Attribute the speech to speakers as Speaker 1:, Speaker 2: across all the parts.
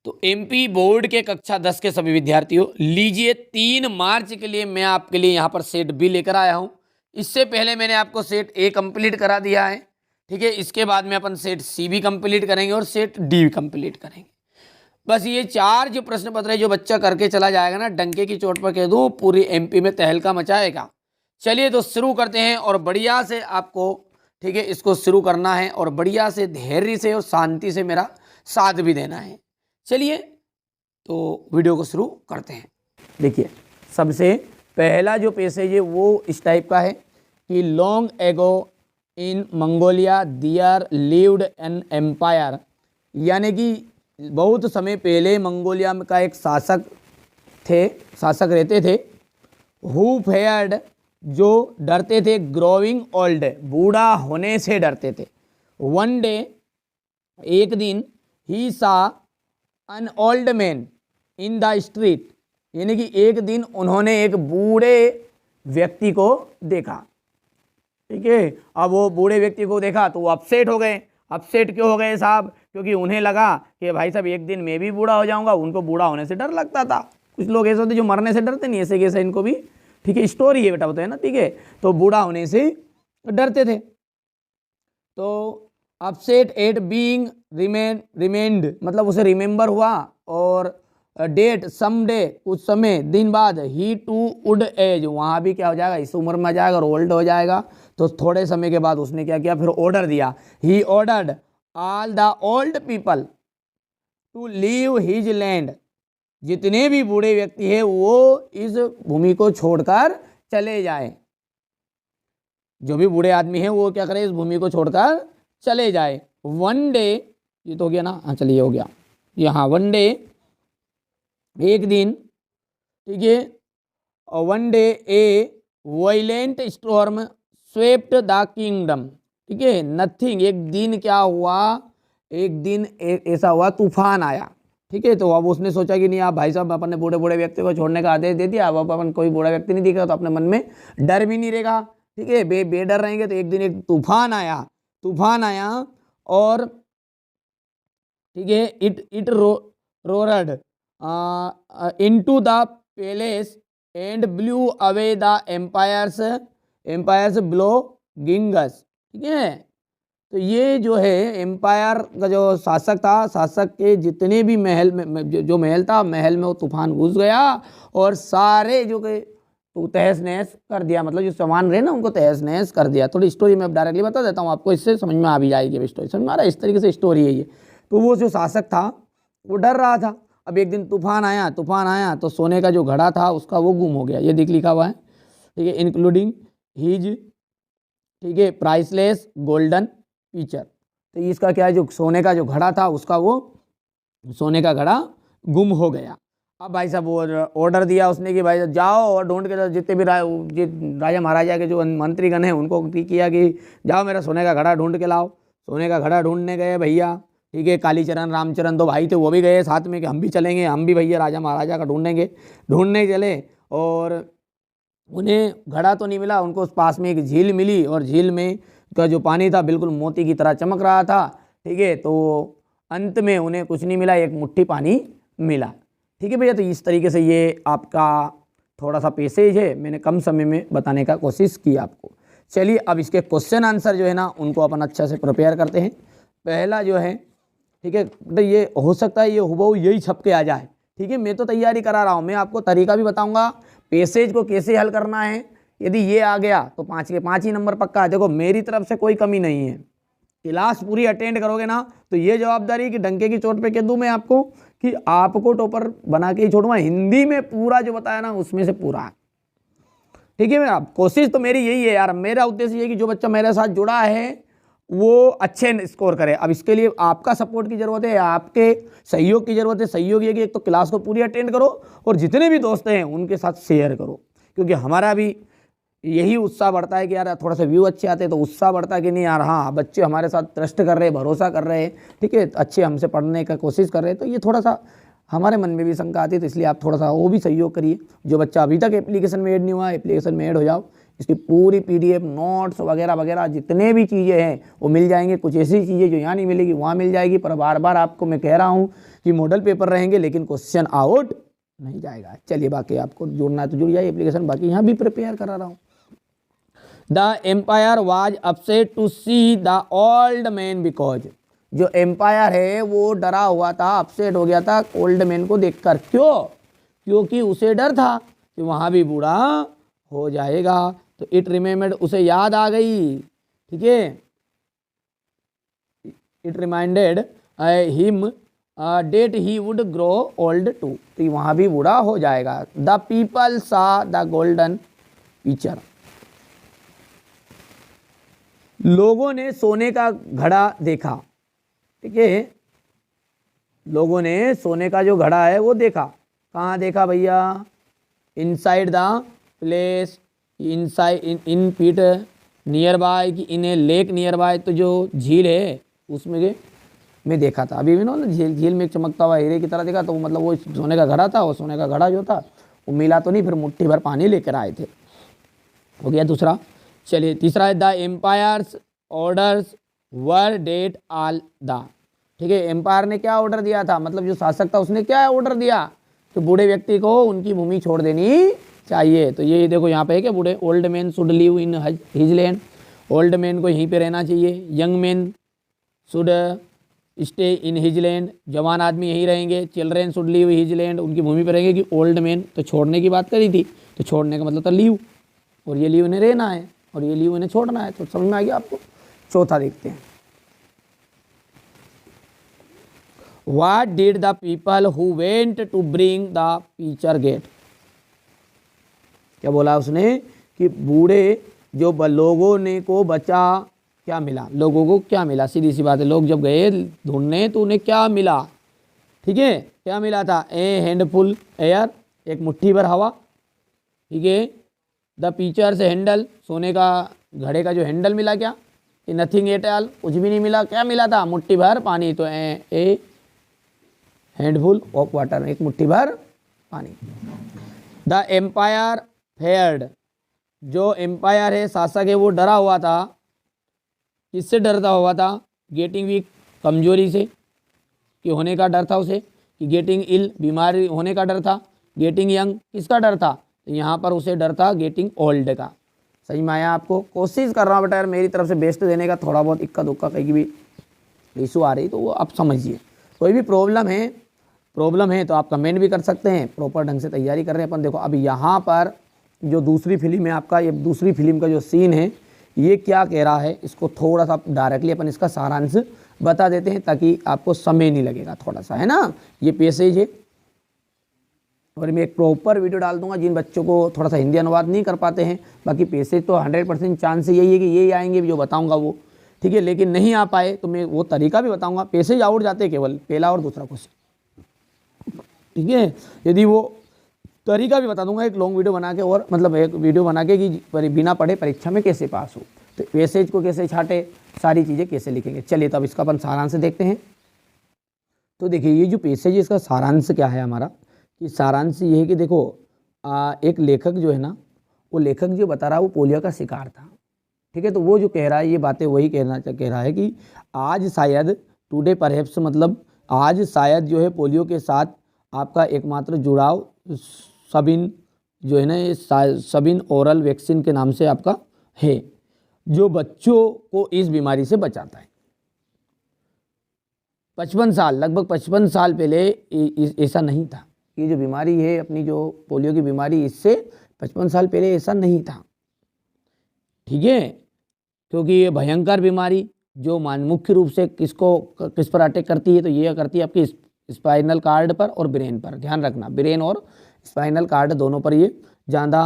Speaker 1: तो MP board के कक्षा 10 के सभी विद्यार्थियों, लीजिए 3 मार्च के लिए मैं आपके लिए यहाँ पर सेट बी लेकर आया हूँ। इससे पहले मैंने आपको सेट ए कंप्लीट करा दिया है, ठीक है। इसके बाद में अपन सेट सी भी कंप्लीट करेंगे और सेट डी भी कंप्लीट करेंगे। बस ये 4 जो प्रश्न पत्र है, जो बच्चा करके चला जाएगा ना, डंके की चोट पर कह दूँ पूरी एमपी में तहलका मचाएगा। चलिए तो शुरू करते हैं और बढ़िया से आपको, ठीक है, इसको शुरू करना है और बढ़िया से धैर्य से और शांति से मेरा साथ भी देना है। चलिए तो वीडियो को शुरू करते हैं। देखिए सबसे पहला जो पैसेज है वो इस टाइप का है कि long ago in Mongolia there lived an empire, यानी कि बहुत समय पहले मंगोलिया का एक शासक रहते थे। हु फेयर्ड, जो डरते थे, ग्रोइंग ओल्ड, बूढ़ा होने से डरते थे। वन डे, एक दिन, ही सा an old man in the street, यानी कि एक दिन उन्होंने एक बूढ़े व्यक्ति को देखा, ठीक है। अब वो बूढ़े व्यक्ति को देखा तो वो अपसेट हो गए। अपसेट क्यों हो गए साहब? क्योंकि उन्हें लगा कि भाई साहब एक दिन मैं भी बूढ़ा हो जाऊंगा। उनको बूढ़ा होने से डर लगता था। कुछ लोग ऐसे होते जो मरने से डरते नहीं, ऐसे कैसे इनको भी, ठीक है, स्टोरी है बेटा, बताए ना, ठीक है। तो बूढ़ा होने से डरते थे। तो अपसेट एट बीइंग रिमेंड, मतलब उसे रिमेंबर हुआ, और डेट सम डे, कुछ समय दिन बाद, ही टू वुड एज, वहाँ भी क्या हो जाएगा, इस उम्र में आ जाएगा और ओल्ड हो जाएगा। तो थोड़े समय के बाद उसने क्या किया, फिर ऑर्डर दिया। He ordered all the old people to leave his land, जितने भी बूढ़े व्यक्ति हैं वो इस भूमि को छोड़कर चले जाए। जो भी बूढ़े आदमी हैं वो क्या करें, इस भूमि को छोड़कर चले जाए। वन डे, ये तो हो गया ना, हाँ चलिए हो गया यहाँ। वन डे, एक दिन, ठीक है। One day A violent storm swept the kingdom, ठीक है। नथिंग, एक दिन क्या हुआ, एक दिन ऐसा हुआ, तूफान आया, ठीक है। तो अब उसने सोचा कि नहीं, आप भाई साहब अपन ने बूढ़े बूढ़े व्यक्ति को छोड़ने का आदेश दे दिया, अब अपन कोई बूढ़ा व्यक्ति नहीं दिखेगा तो अपने मन में डर भी नहीं रहेगा, ठीक है, बेडर रहेंगे। तो एक दिन एक तूफान आया और, ठीक है, it roared into the palace and blew away the empires blow गिंगस, ठीक है। तो ये जो है एम्पायर का जो शासक था, शासक के जितने भी महल में जो महल था, महल में वो तूफान घुस गया और सारे जो के तो तहस नहस कर दिया, मतलब जो सामान रहे ना उनको तहस नहस कर दिया। थोड़ी स्टोरी मैं डायरेक्टली बता देता हूँ आपको, इससे समझ में आ भी जाएगी। अब स्टोरी समझ में आ रहा है, इस तरीके से स्टोरी है ये। तो वो जो शासक था वो डर रहा था। अब एक दिन तूफान आया तो सोने का जो घड़ा था उसका वो गुम हो गया। ये देख लिखा हुआ है, ठीक है, इंक्लूडिंग हिज, ठीक है, प्राइसलेस गोल्डन पिक्चर। तो इसका क्या है, जो सोने का जो घड़ा था उसका वो सोने का घड़ा गुम हो गया। अब भाई साहब वो ऑर्डर दिया उसने कि भाई जाओ और ढूंढ के, जितने भी राजा महाराजा के जो मंत्रीगण हैं उनको किया कि जाओ मेरा सोने का घड़ा ढूंढ के लाओ। सोने का घड़ा ढूंढने गए भैया, ठीक है। कालीचरण, रामचरण दो भाई थे, वो भी गए साथ में कि हम भी चलेंगे, हम भी भैया राजा महाराजा का ढूंढने चले। और उन्हें घड़ा तो नहीं मिला, उनको उस पास में एक झील मिली और झील में का जो पानी था बिल्कुल मोती की तरह चमक रहा था, ठीक है। तो अंत में उन्हें कुछ नहीं मिला, एक मुट्ठी पानी मिला, ठीक है भैया। तो इस तरीके से ये आपका थोड़ा सा पैसेज है, मैंने कम समय में बताने का कोशिश की आपको। चलिए अब इसके क्वेश्चन आंसर जो है ना उनको अपन अच्छा से प्रिपेयर करते हैं। पहला जो है, ठीक है, तो ये हो सकता है ये हुबहू यही छप के आ जाए, ठीक है। मैं तो तैयारी करा रहा हूँ, मैं आपको तरीका भी बताऊंगा पैसेज को कैसे हल करना है। यदि ये आ गया तो 5 के 5 ही नंबर पक्का है। देखो मेरी तरफ से कोई कमी नहीं है, क्लास पूरी अटेंड करोगे ना तो ये जवाबदारी कि डंके की चोट पे कह दूं मैं आपको कि आपको टॉपर बना के ही छोड़ूंगा। हिंदी में पूरा जो बताया ना उसमें से पूरा, ठीक है। मेरा कोशिश तो मेरी यही है यार, मेरा उद्देश्य ये कि जो बच्चा मेरे साथ जुड़ा है वो अच्छे स्कोर करे। अब इसके लिए आपका सपोर्ट की जरूरत है, आपके सहयोग की जरूरत है। सहयोग ये कि एक तो क्लास को पूरी अटेंड करो और जितने भी दोस्त हैं उनके साथ शेयर करो, क्योंकि हमारा भी यही उत्साह बढ़ता है कि यार थोड़ा सा व्यू अच्छे आते हैं तो उत्साह बढ़ता है कि नहीं यार, हाँ बच्चे हमारे साथ ट्रस्ट कर रहे हैं, भरोसा कर रहे हैं, ठीक है, अच्छे हमसे पढ़ने का कोशिश कर रहे हैं। तो ये थोड़ा सा हमारे मन में भी शंका आती है, तो इसलिए आप थोड़ा सा वो भी सहयोग करिए। जो बच्चा अभी तक एप्लीकेशन में ऐड नहीं हुआ, एप्लीकेशन में ऐड हो जाओ। इसकी पूरी PDF नोट्स वगैरह वगैरह जितने भी चीज़ें हैं वो मिल जाएंगे। कुछ ऐसी चीज़ें जो यहाँ नहीं मिलेगी वहाँ मिल जाएगी, पर बार बार आपको मैं कह रहा हूँ कि मॉडल पेपर रहेंगे लेकिन क्वेश्चन आउट नहीं जाएगा। चलिए, बाकी आपको जुड़ना है तो जुड़ जाइए एप्लीकेशन, बाकी यहाँ भी प्रिपेयर करा रहा हूँ। The empire was upset to see the old man because, जो एम्पायर है वो डरा हुआ था, अपसेट हो गया था ओल्ड मैन को देखकर। क्यों? क्योंकि उसे डर था कि वहाँ भी बूढ़ा हो जाएगा। तो इट रिमेम्बर्ड, उसे याद आ गई, ठीक है, it reminded him that he would grow old too, तो वहाँ भी बूढ़ा हो जाएगा। The people saw the golden picture, लोगों ने सोने का घड़ा देखा, ठीक है, लोगों ने सोने का जो घड़ा है वो देखा। कहाँ देखा भैया? Inside the place, inside in पीट नियर बाय, कि इन ए लेक नियर बाय, तो जो झील है उसमें मैं देखा था। अभी भी ना झील में एक चमकता हुआ हीरे की तरह देखा, तो मतलब वो सोने का घड़ा था। वो सोने का घड़ा जो था वो मिला तो नहीं, फिर मुट्ठी भर पानी लेकर आए थे। हो गया दूसरा। चलिए तीसरा है the empire's orders were that all the, ठीक है, एम्पायर ने क्या ऑर्डर दिया था, मतलब जो शासक था उसने क्या ऑर्डर दिया कि बूढ़े व्यक्ति को उनकी भूमि छोड़ देनी चाहिए। तो ये देखो यहाँ पे है कि बूढ़े old man should live in his land, old man को यहीं पे रहना चाहिए। Young man should stay in his land, जवान आदमी यहीं रहेंगे। Children should live his land, उनकी भूमि पर रहेंगे। कि ओल्ड मैन तो छोड़ने की बात करी थी, तो छोड़ने का मतलब था लीव, और ये लीव इन्हें रहना है और ये लीव इन्हें छोड़ना है। तो समझ में आ गया आपको। चौथा देखते हैं, What did the people who went to bring the preacher get? क्या बोला उसने कि बूढ़े जो लोगों ने को बचा क्या मिला, लोगों को क्या मिला? सीधी सी बात है, लोग जब गए ढूंढने तो उन्हें क्या मिला, ठीक है, क्या मिला था? ए हैंडफुल एयर, एक मुट्ठी भर हवा, ठीक है। द पीचर से हैंडल, सोने का घड़े का जो हैंडल मिला क्या? नथिंग एट ऑल, कुछ भी नहीं मिला। क्या मिला था? मुट्ठी भर पानी। तो ए हैंडफुल ऑफ वाटर, एक मुट्ठी भर पानी। द एम्पायर फेयर्ड, जो एम्पायर है शासक है वो डरा हुआ था। किससे डरता हुआ था? गेटिंग वीक, कमजोरी से, कि होने का डर था उसे। कि गेटिंग इल, बीमारी होने का डर था। गेटिंग यंग, किसका डर था? तो यहाँ पर उसे डर था गेटिंग ओल्ड का। समझ में आया आपको? कोशिश कर रहा हूँ बेटा यार मेरी तरफ से बेस्ट देने का, थोड़ा बहुत इक्का दुक्का कहीं भी इशू आ रही तो वो आप समझिए। कोई भी प्रॉब्लम है तो आप कमेंट भी कर सकते हैं। प्रॉपर ढंग से तैयारी कर रहे हैं अपन। देखो अब यहाँ पर जो दूसरी फिल्म है आपका, ये दूसरी फिल्म का जो सीन है ये क्या कह रहा है, इसको थोड़ा सा डायरेक्टली अपन इसका सारांश बता देते हैं ताकि आपको समय नहीं लगेगा थोड़ा सा, है ना। ये पैसेज है और मैं एक प्रॉपर वीडियो डाल दूंगा जिन बच्चों को थोड़ा सा हिंदी अनुवाद नहीं कर पाते हैं। बाकी पैसेज तो 100% चांस यही है कि यही आएंगे जो बताऊँगा वो, ठीक है। लेकिन नहीं आ पाए तो मैं वो तरीका भी बताऊँगा। पैसेज आउट जाते केवल पहला और दूसरा क्वेश्चन, ठीक है। यदि वो तरीका भी बता दूंगा एक लॉन्ग वीडियो बना के, और मतलब एक वीडियो बना के कि बिना पढ़े परीक्षा में कैसे पास हो, तो पैसेज को कैसे छाटे, सारी चीज़ें कैसे लिखेंगे। चलिए तब इसका अपन सारांश देखते हैं। तो देखिए ये जो पैसेज है इसका सारांश क्या है हमारा, कि सारांश ये है कि देखो एक लेखक जो है ना, वो लेखक जो बता रहा है वो पोलियो का शिकार था, ठीक है। तो वो जो कह रहा है ये बातें वही कह रहा है कि आज शायद टुडे परहैप्स, मतलब आज शायद जो है पोलियो के साथ आपका एकमात्र जुड़ाव सबिन जो है ना, ये सबिन ओरल वैक्सीन के नाम से आपका है, जो बच्चों को इस बीमारी से बचाता है। 55 साल, लगभग 55 साल पहले ऐसा नहीं था। ये जो बीमारी है अपनी, जो पोलियो की बीमारी, इससे 55 साल पहले ऐसा नहीं था, ठीक है। क्योंकि ये भयंकर बीमारी जो मुख्य रूप से किस पर अटैक करती है, तो ये करती है आपकी स्पाइनल कार्ड पर और ब्रेन पर। ध्यान रखना, ब्रेन और स्पाइनल कार्ड दोनों पर ये ज़्यादा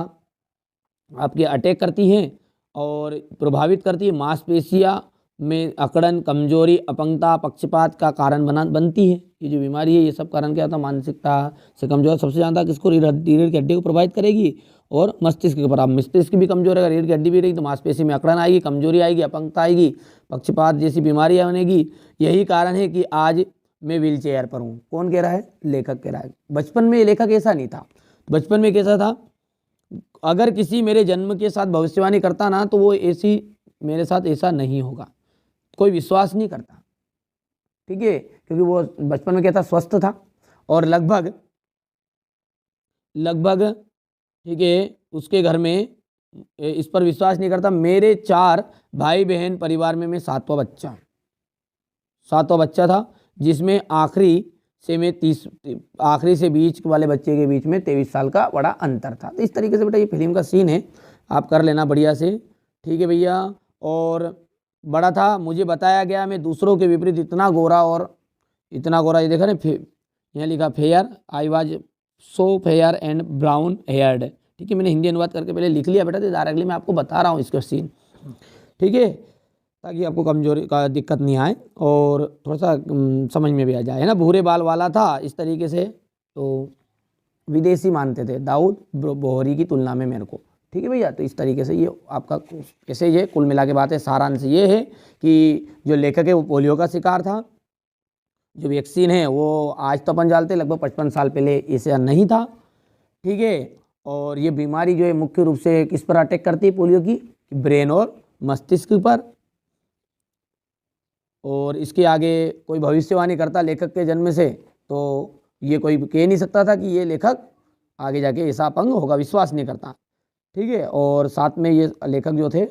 Speaker 1: आपके अटैक करती हैं और प्रभावित करती है। मांसपेशियाँ में अकड़न, कमजोरी, अपंगता, पक्षपात का कारण बनती है। ये जो बीमारी है ये सब कारण क्या था? मानसिकता से कमजोर। सबसे ज़्यादा किसको? रीढ़ की हड्डी को प्रभावित करेगी और मस्तिष्क के पर। मस्तिष्क भी कमजोर है, रीढ़ की हड्डी भी रहेगी तो मांसपेशी में अकड़न आएगी, कमजोरी आएगी, अपंगता आएगी, पक्षपात जैसी बीमारियाँ बनेगी। यही कारण है कि आज मैं व्हील चेयर पर हूँ। कौन कह रहा है? लेखक कह रहा है। बचपन में लेखक ऐसा नहीं था। बचपन में कैसा था? अगर किसी मेरे जन्म के साथ भविष्यवाणी करता ना तो वो ऐसी मेरे साथ ऐसा नहीं होगा, कोई विश्वास नहीं करता, ठीक है, क्योंकि वो बचपन में क्या था, स्वस्थ था और लगभग ठीक है उसके घर में इस पर विश्वास नहीं करता। मेरे 4 भाई बहन परिवार में मैं सातवां बच्चा था, जिसमें आखिरी से बीच वाले बच्चे के बीच में 23 साल का बड़ा अंतर था। तो इस तरीके से बेटा ये फिल्म का सीन है, आप कर लेना बढ़िया से, ठीक है भैया। और बड़ा था, मुझे बताया गया मैं दूसरों के विपरीत इतना गोरा, ये देखा ना, यहाँ लिखा fair, I was so fair and brown heard, ठीक है। मैंने हिंदी अनुवाद करके पहले लिख लिया बेटा, तो डायरेक्टली मैं आपको बता रहा हूँ इसका सीन, ठीक है, ताकि आपको कमजोरी का दिक्कत नहीं आए और थोड़ा सा समझ में भी आ जाए, है ना। भूरे बाल वाला था इस तरीके से, तो विदेशी मानते थे दाऊद बोहरी की तुलना में मेरे को, ठीक है भैया। तो इस तरीके से ये आपका कैसे, ये कुल मिला के बात है, सारांश ये है कि जो लेखक है वो पोलियो का शिकार था, जो वैक्सीन है वो आज तो अपन जानते लगभग 55 साल पहले ऐसा नहीं था, ठीक है। और ये बीमारी जो है मुख्य रूप से किस पर अटैक करती है, पोलियो की, ब्रेन और मस्तिष्क पर। और इसके आगे कोई भविष्यवाणी करता लेखक के जन्म से, तो ये कोई कह नहीं सकता था कि ये लेखक आगे जाके ऐसा अपंग होगा, विश्वास नहीं करता, ठीक है। और साथ में ये लेखक जो थे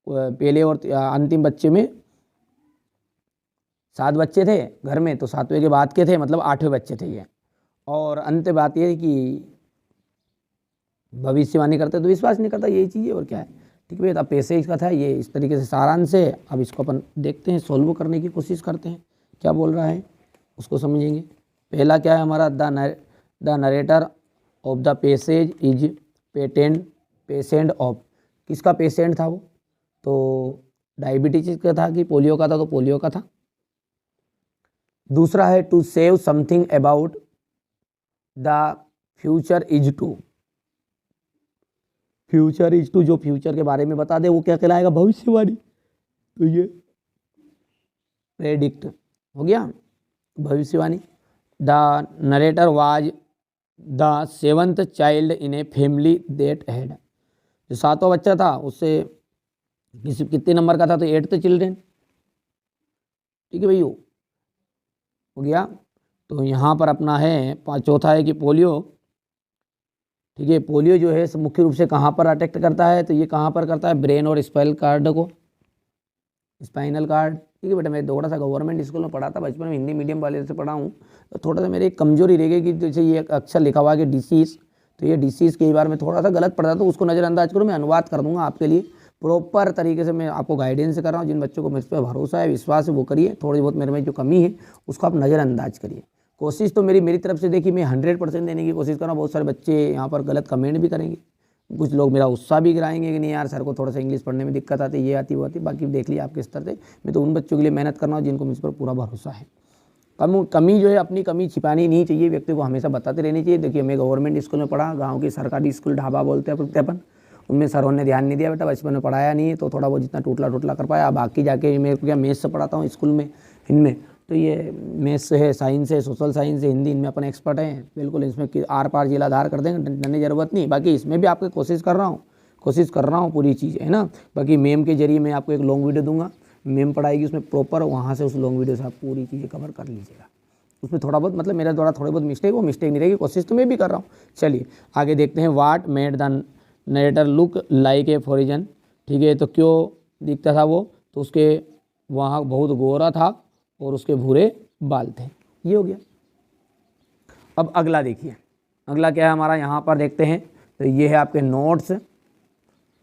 Speaker 1: पहले और अंतिम बच्चे में 7 बच्चे थे घर में, तो 7वें के बाद के थे, मतलब 8वें बच्चे थे ये। और अंत बात ये है कि भविष्यवाणी करते तो विश्वास नहीं करता, यही चीज़ है और क्या है, ठीक है। अब पैसे इसका था ये, इस तरीके से सारांश है। अब इसको अपन देखते हैं, सोल्व करने की कोशिश करते हैं, क्या बोल रहा है उसको समझेंगे। पहला क्या है हमारा, the narrator of the passage is patient of, किसका पेशेंट था वो, तो डायबिटीज का था कि पोलियो का था, तो पोलियो का था। दूसरा है to save something about the future is to, जो फ्यूचर के बारे में बता दे वो क्या कहलाएगा, भविष्यवाणी। तो ये प्रेडिक्ट हो गया, भविष्यवाणी। The narrator was the 7th child in a family that had, जो 7वां बच्चा था उससे कितने नंबर का था, तो 8th चिल्ड्रेन, ठीक है भैया, हो गया। तो यहाँ पर अपना है चौथा है कि पोलियो, ठीक है। पोलियो जो है मुख्य रूप से कहाँ पर अटैक करता है, तो ये कहाँ पर करता है, ब्रेन और स्पाइनल कार्ड, ठीक है बेटा। मैं थोड़ा सा गवर्नमेंट स्कूल में पढ़ा था बचपन में, हिंदी मीडियम वाले से पढ़ा हूँ, तो थोड़ा सा मेरी एक कमजोरी रह गई कि जैसे ये अक्षर लिखा हुआ है कि डिसीज़, तो ये डिसीज़ कई बार मैं थोड़ा सा गलत पढ़ता, तो उसको नज़रअंदाज करो, मैं अनुवाद कर दूंगा आपके लिए प्रॉपर तरीके से। मैं आपको गाइडेंस कर रहा हूँ, जिन बच्चों को मुझ पर भरोसा है, विश्वास है, वो करिए। थोड़ी बहुत मेरे में जो कमी है उसको आप नज़रअंदाज करिए। कोशिश तो मेरी तरफ से देखिए, मैं 100% देने की कोशिश कर रहा हूँ। बहुत सारे बच्चे यहाँ पर गलत कमेंट भी करेंगे, कुछ लोग मेरा उत्साह भी गिराएंगे कि नहीं यार सर को थोड़ा सा इंग्लिश पढ़ने में दिक्कत आती है, ये आती वो आती। बाकी देख लिया आपके स्तर से, मैं तो उन बच्चों के लिए मेहनत करना हूँ जिनको मुझ पर पूरा भरोसा है। कमी जो है, अपनी कमी छिपानी नहीं चाहिए, व्यक्ति को हमेशा बताते रहनी चाहिए। देखिए मैं गवर्नमेंट स्कूल में पढ़ा, गाँव की सरकारी स्कूल ढाबा बोलते हैं अपन, उनमें सरों ने ध्यान नहीं दिया बेटा, बचपन में पढ़ाया नहीं है, तो थोड़ा बहुत जितना टूटला कर पाया। बाकी जाके मेरे को क्या, मैथ्स से पढ़ाता हूँ स्कूल में, इनमें तो ये मैथ्स है, साइंस है, सोशल साइंस है, हिंदी, इनमें अपन एक्सपर्ट हैं बिल्कुल। इसमें आर पार जिलाधार कर देंगे, डरने की जरूरत नहीं। बाकी इसमें भी आपकी कोशिश कर रहा हूँ पूरी चीज़, है ना। बाकी मेम के जरिए मैं आपको एक लॉन्ग वीडियो दूंगा, मेम पढ़ाएगी उसमें प्रॉपर, वहाँ से उस लॉन्ग वीडियो से आप पूरी चीज़ें कवर कर लीजिएगा। उसमें थोड़ा बहुत मतलब मेरा द्वारा थोड़ी बहुत मिस्टेक, वो मिस्टेक नहीं रहेगी, कोशिश तो मैं भी कर रहा हूँ। चलिए आगे देखते हैं। वाट made the narrator look like a foreign, ठीक है। तो क्यों दिखता था वो, तो उसके वहाँ बहुत गोरा था और उसके भूरे बाल थे, ये हो गया। अब अगला देखिए, अगला क्या है हमारा, यहाँ पर देखते हैं। तो ये है आपके नोट्स,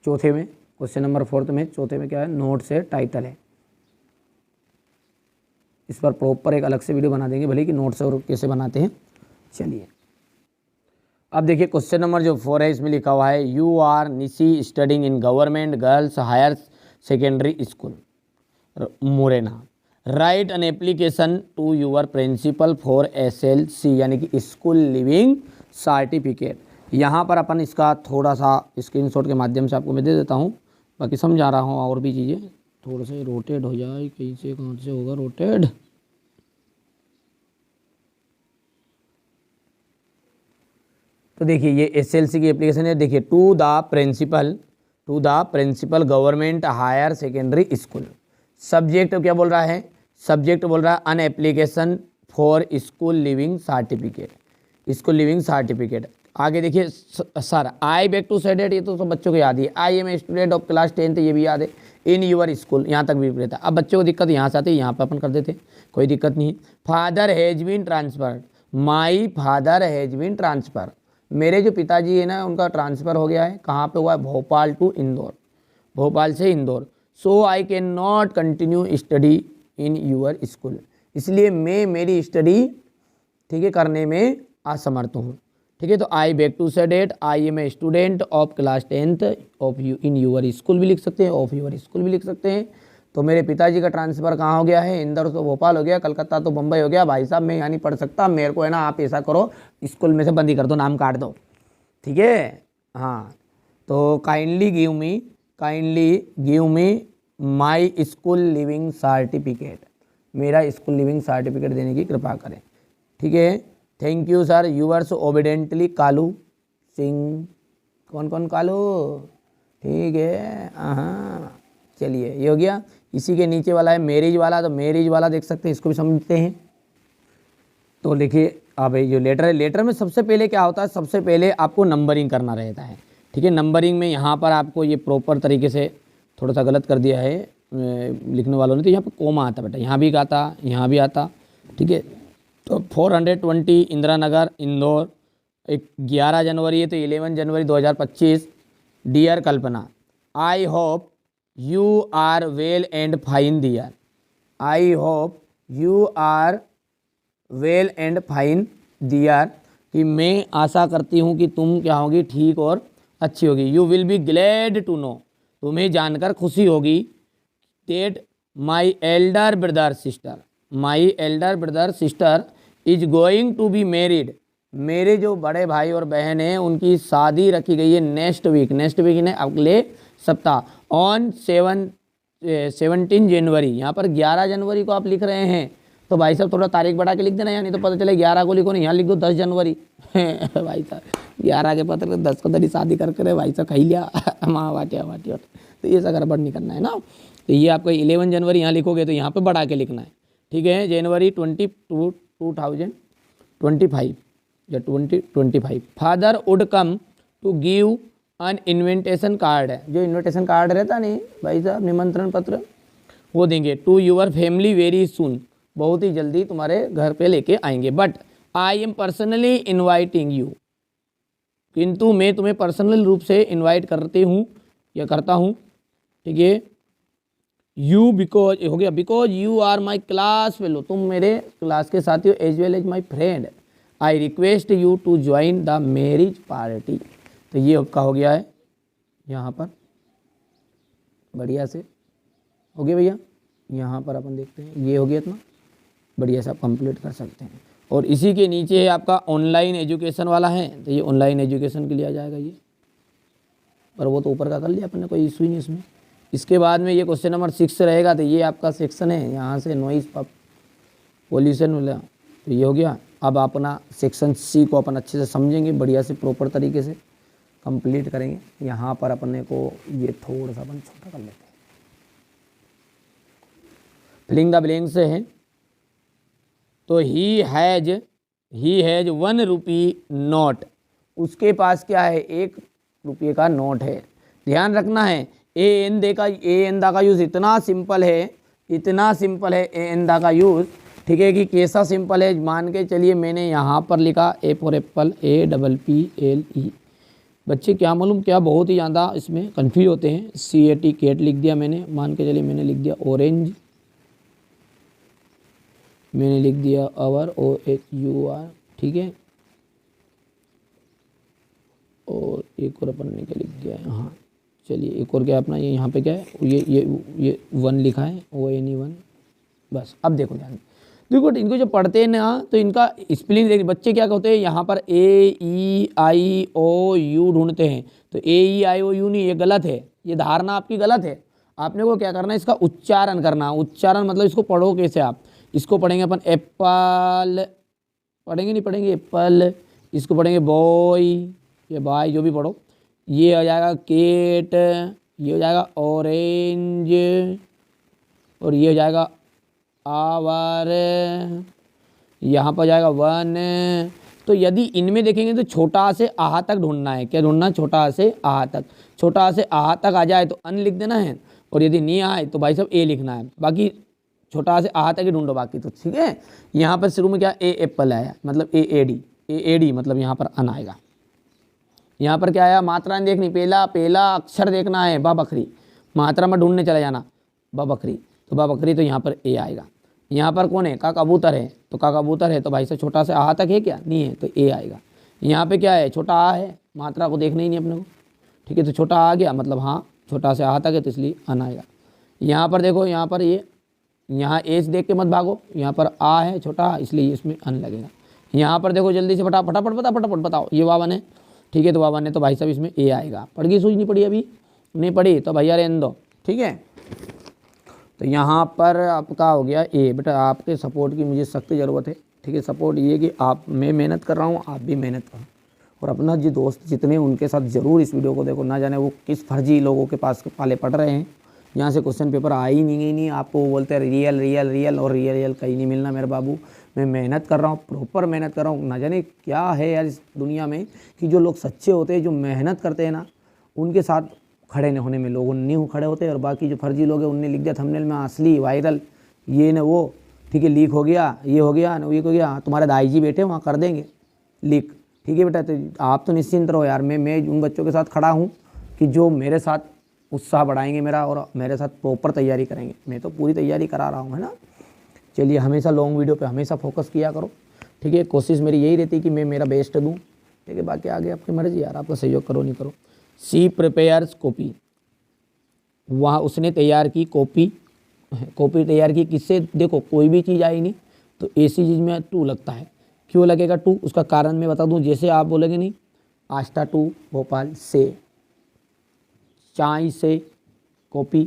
Speaker 1: चौथे में क्वेश्चन नंबर 4 में, चौथे में क्या है, नोट्स है, टाइटल है। इस पर प्रॉपर एक अलग से वीडियो बना देंगे भले कि नोट्स और कैसे बनाते हैं। चलिए अब देखिए क्वेश्चन नंबर जो 4 है, इसमें लिखा हुआ है you are Nishi studying in government girls higher secondary school Morena, write an application to your principal for SLC यानी कि स्कूल लिविंग सर्टिफिकेट। यहाँ पर अपन इसका थोड़ा सा स्क्रीनशॉट के माध्यम से आपको मैं दे देता हूँ, बाकी समझा रहा हूँ और भी चीज़ें, थोड़ा से रोटेट हो जाए, कहीं से कहाँ से होगा रोटेट, तो देखिए ये एसएलसी की एप्लीकेशन है। देखिए to the principal government higher secondary school. Subject क्या बोल रहा है? सब्जेक्ट बोल रहा है an application for school leaving certificate, school leaving certificate. आगे देखिए sir I beg to said it, ये तो सब बच्चों को याद ही है। I am a student of class 10th, ये भी याद है। इन यूर स्कूल, यहाँ तक भी रहता है। अब बच्चों को दिक्कत यहाँ से आती है, यहाँ पर अपन कर देते, कोई दिक्कत नहीं है। Father has been transferred, my father has been transfer, मेरे जो पिताजी है ना उनका ट्रांसफ़र हो गया है। कहाँ पे हुआ है? भोपाल टू इंदौर, भोपाल से Indore. So I can not continue study in your school, इसलिए मैं मेरी स्टडी ठीक है करने में असमर्थ हूँ। ठीक है, तो I beg to said it, I am a student of class 10th of you in your school भी लिख सकते हैं, ऑफ यूर स्कूल भी लिख सकते हैं। तो मेरे पिताजी का ट्रांसफ़र कहाँ हो गया है? इंदौर तो भोपाल हो गया, कलकत्ता तो बम्बई हो गया। भाई साहब मैं यहाँ नहीं पढ़ सकता, मेरे को है ना आप ऐसा करो स्कूल में से बंद ही कर दो, नाम काट दो। ठीक है, हाँ। तो kindly give me my school leaving certificate, मेरा स्कूल लिविंग सर्टिफिकेट देने की कृपा करें। ठीक है, thank you sir, yours obediently Kalu Singh. कौन कौन कालू? ठीक है, हाँ चलिए ये हो गया। इसी के नीचे वाला है मैरिज वाला, तो मैरिज वाला देख सकते हैं, इसको भी समझते हैं। तो देखिए अब जो लेटर है, लेटर में सबसे पहले क्या होता है? सबसे पहले आपको नंबरिंग करना रहता है। ठीक है, नंबरिंग में यहाँ पर आपको ये प्रॉपर तरीके से थोड़ा सा गलत कर दिया है लिखने वालों ने, तो यहाँ पर कोमा आता बेटा, यहाँ भी आता, यहाँ भी आता। ठीक है, तो 420 इंदिरा नगर इंदौर, 11 जनवरी है तो 11 जनवरी 2025। Dear Kalpana, I hope you are well and fine dear, I hope you are well and fine dear, कि मैं आशा करती हूँ कि तुम क्या होगी? ठीक और अच्छी होगी। You will be glad to know, तुम्हें जानकर खुशी होगी। That my elder brother sister is going to be married, मेरे जो बड़े भाई और बहन हैं उनकी शादी रखी गई है नेक्स्ट वीक ने अगले सप्ताह, ऑन 17 जनवरी। यहाँ पर 11 जनवरी को आप लिख रहे हैं तो भाई साहब थोड़ा तारीख बढ़ा के लिख देना, यानी तो पता चले 11 को लिखो नहीं, यहाँ लिख दो 10 जनवरी। भाई साहब 11 के पता 10 को तरी शादी करके भाई साहब खाई लिया माँ वाटिया, तो ये सब गड़बड़ नहीं करना है ना। तो ये आपका 11 जनवरी यहाँ लिखोगे तो यहाँ पे बढ़ा के लिखना है। ठीक है, जनवरी 2025 या 2025। Father would come to give an invitation card, जो इन्विटेशन कार्ड रहता नहीं भाई साहब, निमंत्रण पत्र, वो देंगे। To your family very soon, बहुत ही जल्दी तुम्हारे घर पे लेके आएंगे। But I am personally inviting you, किंतु मैं तुम्हें पर्सनल रूप से इन्वाइट करती हूँ या करता हूँ। ठीक है, यू बिकॉज हो गया, because you are my class fellow, तुम मेरे क्लास के साथी हो, as well as my friend. I request you to join the marriage party. तो ये आपका हो गया है यहाँ पर, बढ़िया से हो गया भैया। यहाँ पर अपन देखते हैं ये हो गया, इतना बढ़िया से आप कंप्लीट कर सकते हैं। और इसी के नीचे है आपका ऑनलाइन एजुकेशन वाला है, तो ये ऑनलाइन एजुकेशन के लिए आ जाएगा ये, पर वो तो ऊपर का कर लिया अपन ने, कोई इशू ही नहीं इसमें। इसके बाद में ये क्वेश्चन नंबर 6 रहेगा, तो ये आपका सेक्शन है यहाँ से नॉइस पॉल्यूशन वाला, तो ये हो गया। अब अपना सेक्शन सी को अपन अच्छे से समझेंगे, बढ़िया से प्रॉपर तरीके से कंप्लीट करेंगे। यहाँ पर अपने को ये थोड़ा सा अपन छोटा कर लेते हैं, फिलिंग द ब्लैंक्स से है। तो ही हैज 1 रुपी नोट, उसके पास क्या है? 1 रुपये का नोट है। ध्यान रखना है ए एन दा का यूज़ इतना सिंपल है ए एन दा का यूज़। ठीक है, कि कैसा सिंपल है, मान के चलिए मैंने यहाँ पर लिखा ए फॉर एप्पल, APPLE। बच्चे क्या मालूम क्या बहुत ही ज़्यादा इसमें कंफ्यूज होते हैं। CAT कैट लिख दिया मैंने, मान के चलिए मैंने लिख दिया ऑरेंज, मैंने लिख दिया आवर OHUR। ठीक है, और एक और अपन ने क्या लिख दिया है, हाँ चलिए एक और क्या अपना ये यहाँ पे क्या है, ये 1 लिखा है, ONE1। बस अब देखो ध्यान, देखो इनको जो पढ़ते हैं ना तो इनका स्पेलिंग देखिए। बच्चे क्या कहते हैं यहाँ पर AEIOU ढूंढते हैं, तो AEIOU नहीं, ये गलत है, ये धारणा आपकी गलत है। आपने को क्या करना है, इसका उच्चारण करना। उच्चारण मतलब इसको पढ़ो कैसे आप, इसको पढ़ेंगे अपन एप्पल, पढ़ेंगे नहीं पढ़ेंगे एप्पल, इसको पढ़ेंगे बॉय, ये बाय जो भी पढ़ो। ये हो जाएगा केट, ये हो जाएगा ऑरेंज, और ये हो जाएगा आवर, यहाँ पर जाएगा वन। तो यदि इनमें देखेंगे तो छोटा आ से आहा तक ढूंढना है। क्या ढूंढना? छोटा आ से आहा तक। छोटा आ से आहा तक आ जाए तो अन लिख देना है, और यदि नहीं आए तो भाई साहब ए लिखना है। बाकी छोटा आ से आहा तक ही ढूंढो बाकी तो, ठीक है। यहाँ पर शुरू में क्या ए एप्पल आया, मतलब ए ए डी, मतलब यहाँ पर अन आएगा। यहाँ पर क्या आया? मात्रा देखनी, पहला अक्षर देखना है, बा बकरी। मात्रा में ढूंढने चले जाना, बा बकरी, तो बा बकरी तो यहाँ पर ए आएगा। यहाँ पर कौन है? का कबूतर है, तो का कबूतर है तो भाई साहब छोटा से आहा तक है क्या? नहीं है, तो ए आएगा। यहाँ पे क्या है? छोटा आ है, मात्रा को देखना ही नहीं अपने को, ठीक है। तो छोटा आ गया मतलब हाँ छोटा से आहा तक है, तो इसलिए अन आएगा। यहाँ पर देखो, यहाँ पर ये, यहाँ एच देख के मत भागो, यहाँ पर आ है छोटा, इसलिए इसमें अन लगेगा। यहाँ पर देखो जल्दी से फटाफट बताओ, ये वावन है, ठीक है। तो वावन है तो भाई साहब इसमें ए आएगा। पढ़ गई? सूझ नहीं पड़ी? अभी नहीं पढ़ी तो भैया रहने दो, ठीक है। तो यहाँ पर आपका हो गया ए। बेटा आपके सपोर्ट की मुझे सख्त ज़रूरत है, ठीक है। सपोर्ट ये कि आप, मैं मेहनत कर रहा हूँ, आप भी मेहनत करो, और अपना जी दोस्त जितने उनके साथ ज़रूर इस वीडियो को देखो। ना जाने वो किस फर्जी लोगों के पास पाले पड़ रहे हैं, यहाँ से क्वेश्चन पेपर आ ही नहीं आपको वो बोलते हैं रियल रियल रियल, और रियल कहीं नहीं मिलना मेरे बाबू। मैं मेहनत कर रहा हूँ, प्रॉपर मेहनत कर रहा हूँ। ना जाने क्या है यार इस दुनिया में कि जो लोग सच्चे होते हैं, जो मेहनत करते हैं ना, उनके साथ खड़े न होने में लोग नहीं खड़े होते, और बाकी जो फर्जी लोग हैं उनने लिख दिया थंबनेल में असली वायरल, ये न वो, ठीक है, लीक हो गया, ये हो गया न ये हो गया। तुम्हारे दाई जी बैठे वहाँ कर देंगे लीक, ठीक है बेटा। तो आप तो निश्चिंत रहो यार, मैं उन बच्चों के साथ खड़ा हूँ कि जो मेरे साथ उत्साह बढ़ाएंगे मेरा, और मेरे साथ प्रॉपर तैयारी करेंगे। मैं तो पूरी तैयारी करा रहा हूँ, है ना। चलिए, हमेशा लॉन्ग वीडियो पे हमेशा फोकस किया करो, ठीक है। कोशिश मेरी यही रहती कि मैं मेरा बेस्ट दूँ, ठीक है। बाकी आगे आपकी मर्जी यार, आपका सहयोग करो नहीं करो। सी प्रिपेयर्स कॉपी, वहाँ उसने तैयार की कॉपी तैयार की किससे? देखो कोई भी चीज़ आई नहीं तो ऐसी चीज़ में टू लगता है। क्यों लगेगा टू? उसका कारण मैं बता दूं। जैसे आप बोलेंगे नहीं, आस्था टू भोपाल से, चाय से कॉपी,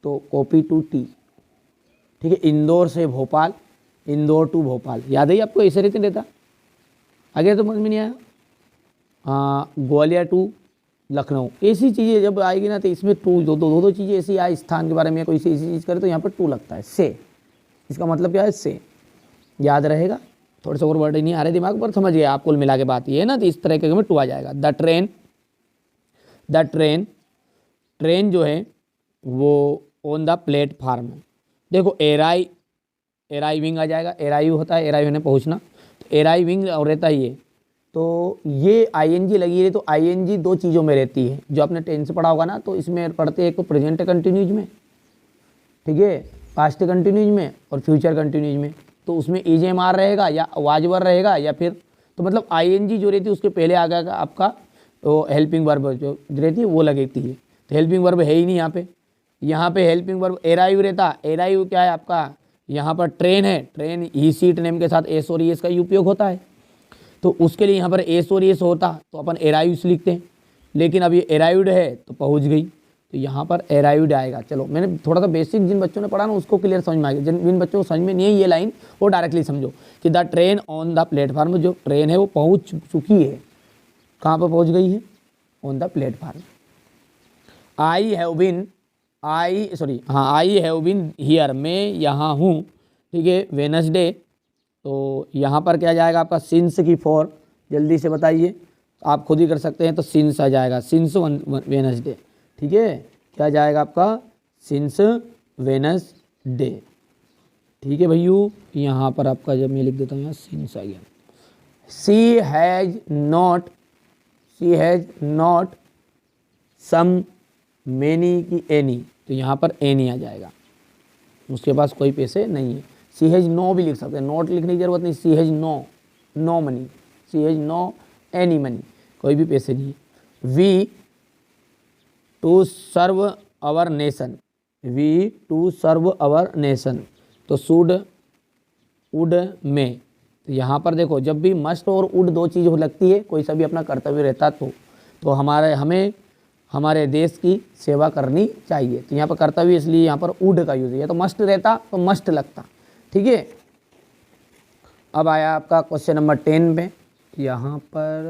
Speaker 1: तो कॉपी टू टी, ठीक है। इंदौर से भोपाल, इंदौर टू भोपाल, याद है आपको? ऐसे रहते रहता आगे तो समझ में नहीं आया। ग्वालियर टू लखनऊ, ऐसी चीज़ें जब आएगी ना तो इसमें टू दो चीज़ें ऐसी आए स्थान के बारे में, कोई सी ऐसी चीज़ करे तो यहाँ पर टू लगता है। से, इसका मतलब क्या है? से, याद रहेगा। थोड़े से और वर्ड नहीं आ रहे दिमाग पर, समझ गए आप कुल मिला के बात ये है ना। तो इस तरह के में टू आ जाएगा। द ट्रेन जो है वो ऑन द प्लेटफार्म, देखो एराइविंग आ जाएगा। एराइव होता है, एराइव होने पहुँचना, तो एराइविंग और रहता है ये। तो ये आईएनजी लगी रही, तो आईएनजी दो चीज़ों में रहती है, जो आपने टेंस पढ़ा होगा ना, तो इसमें पढ़ते हैं एक तो प्रेजेंट कंटिन्यूज में, ठीक है, पास्ट कंटिन्यूज में और फ्यूचर कंटिन्यूज में। तो उसमें ईजेएमआर रहेगा या वाजवर रहेगा, या फिर तो मतलब आईएनजी जो रहती है उसके पहले आ गया आपका तो हेल्पिंग वर्ब जो रहती है वो लगती है। तो हेल्पिंग वर्ब है ही नहीं यहाँ पे हेल्पिंग वर्ब एराइव रहता। एराइव क्या है आपका? यहाँ पर ट्रेन है, ट्रेन ही सीट नेम के साथ एस और एस का ही उपयोग होता है, तो उसके लिए यहाँ पर एस और एस होता तो अपन एराइव्स लिखते हैं। लेकिन अब ये एराइव्ड है तो पहुँच गई, तो यहाँ पर एराइव्ड आएगा। चलो, मैंने थोड़ा सा बेसिक जिन बच्चों ने पढ़ा ना उसको क्लियर समझ में आ गया। जिन बच्चों को समझ में नहीं है ये लाइन, वो डायरेक्टली समझो कि the train on the platform, जो ट्रेन है वो पहुँच चुकी है। कहाँ पर पहुँच गई है? On the platform. I have been here, मैं यहाँ हूँ, ठीक है, वेनसडे। तो यहाँ पर क्या जाएगा आपका? सिंस की फॉर, जल्दी से बताइए, आप खुद ही कर सकते हैं। तो सिंस आ जाएगा, सिंस वेनसडे, ठीक है। क्या जाएगा आपका? सिंस वेनसडे, ठीक है भैयू। यहाँ पर आपका जब मैं लिख देता हूँ यहाँ सिंस आ गया। She has not some many key any, तो यहाँ पर एनी आ जाएगा, उसके पास कोई पैसे नहीं है। सी हैज़ नो भी लिख सकते हैं, नोट लिखने की जरूरत नहीं। She has no money, she has no any money, कोई भी पैसे नहीं है। We to serve our nation, तो शुड वुड में, तो यहाँ पर देखो जब भी मस्ट और वुड दो चीज़ लगती है, कोई सा भी अपना कर्तव्य रहता तो हमें हमारे देश की सेवा करनी चाहिए। तो यहाँ पर कर्तव्य इसलिए यहाँ पर वुड का यूज़ है, तो मस्ट रहता तो मस्ट लगता, ठीक है। अब आया आपका क्वेश्चन नंबर 10 पे। यहाँ पर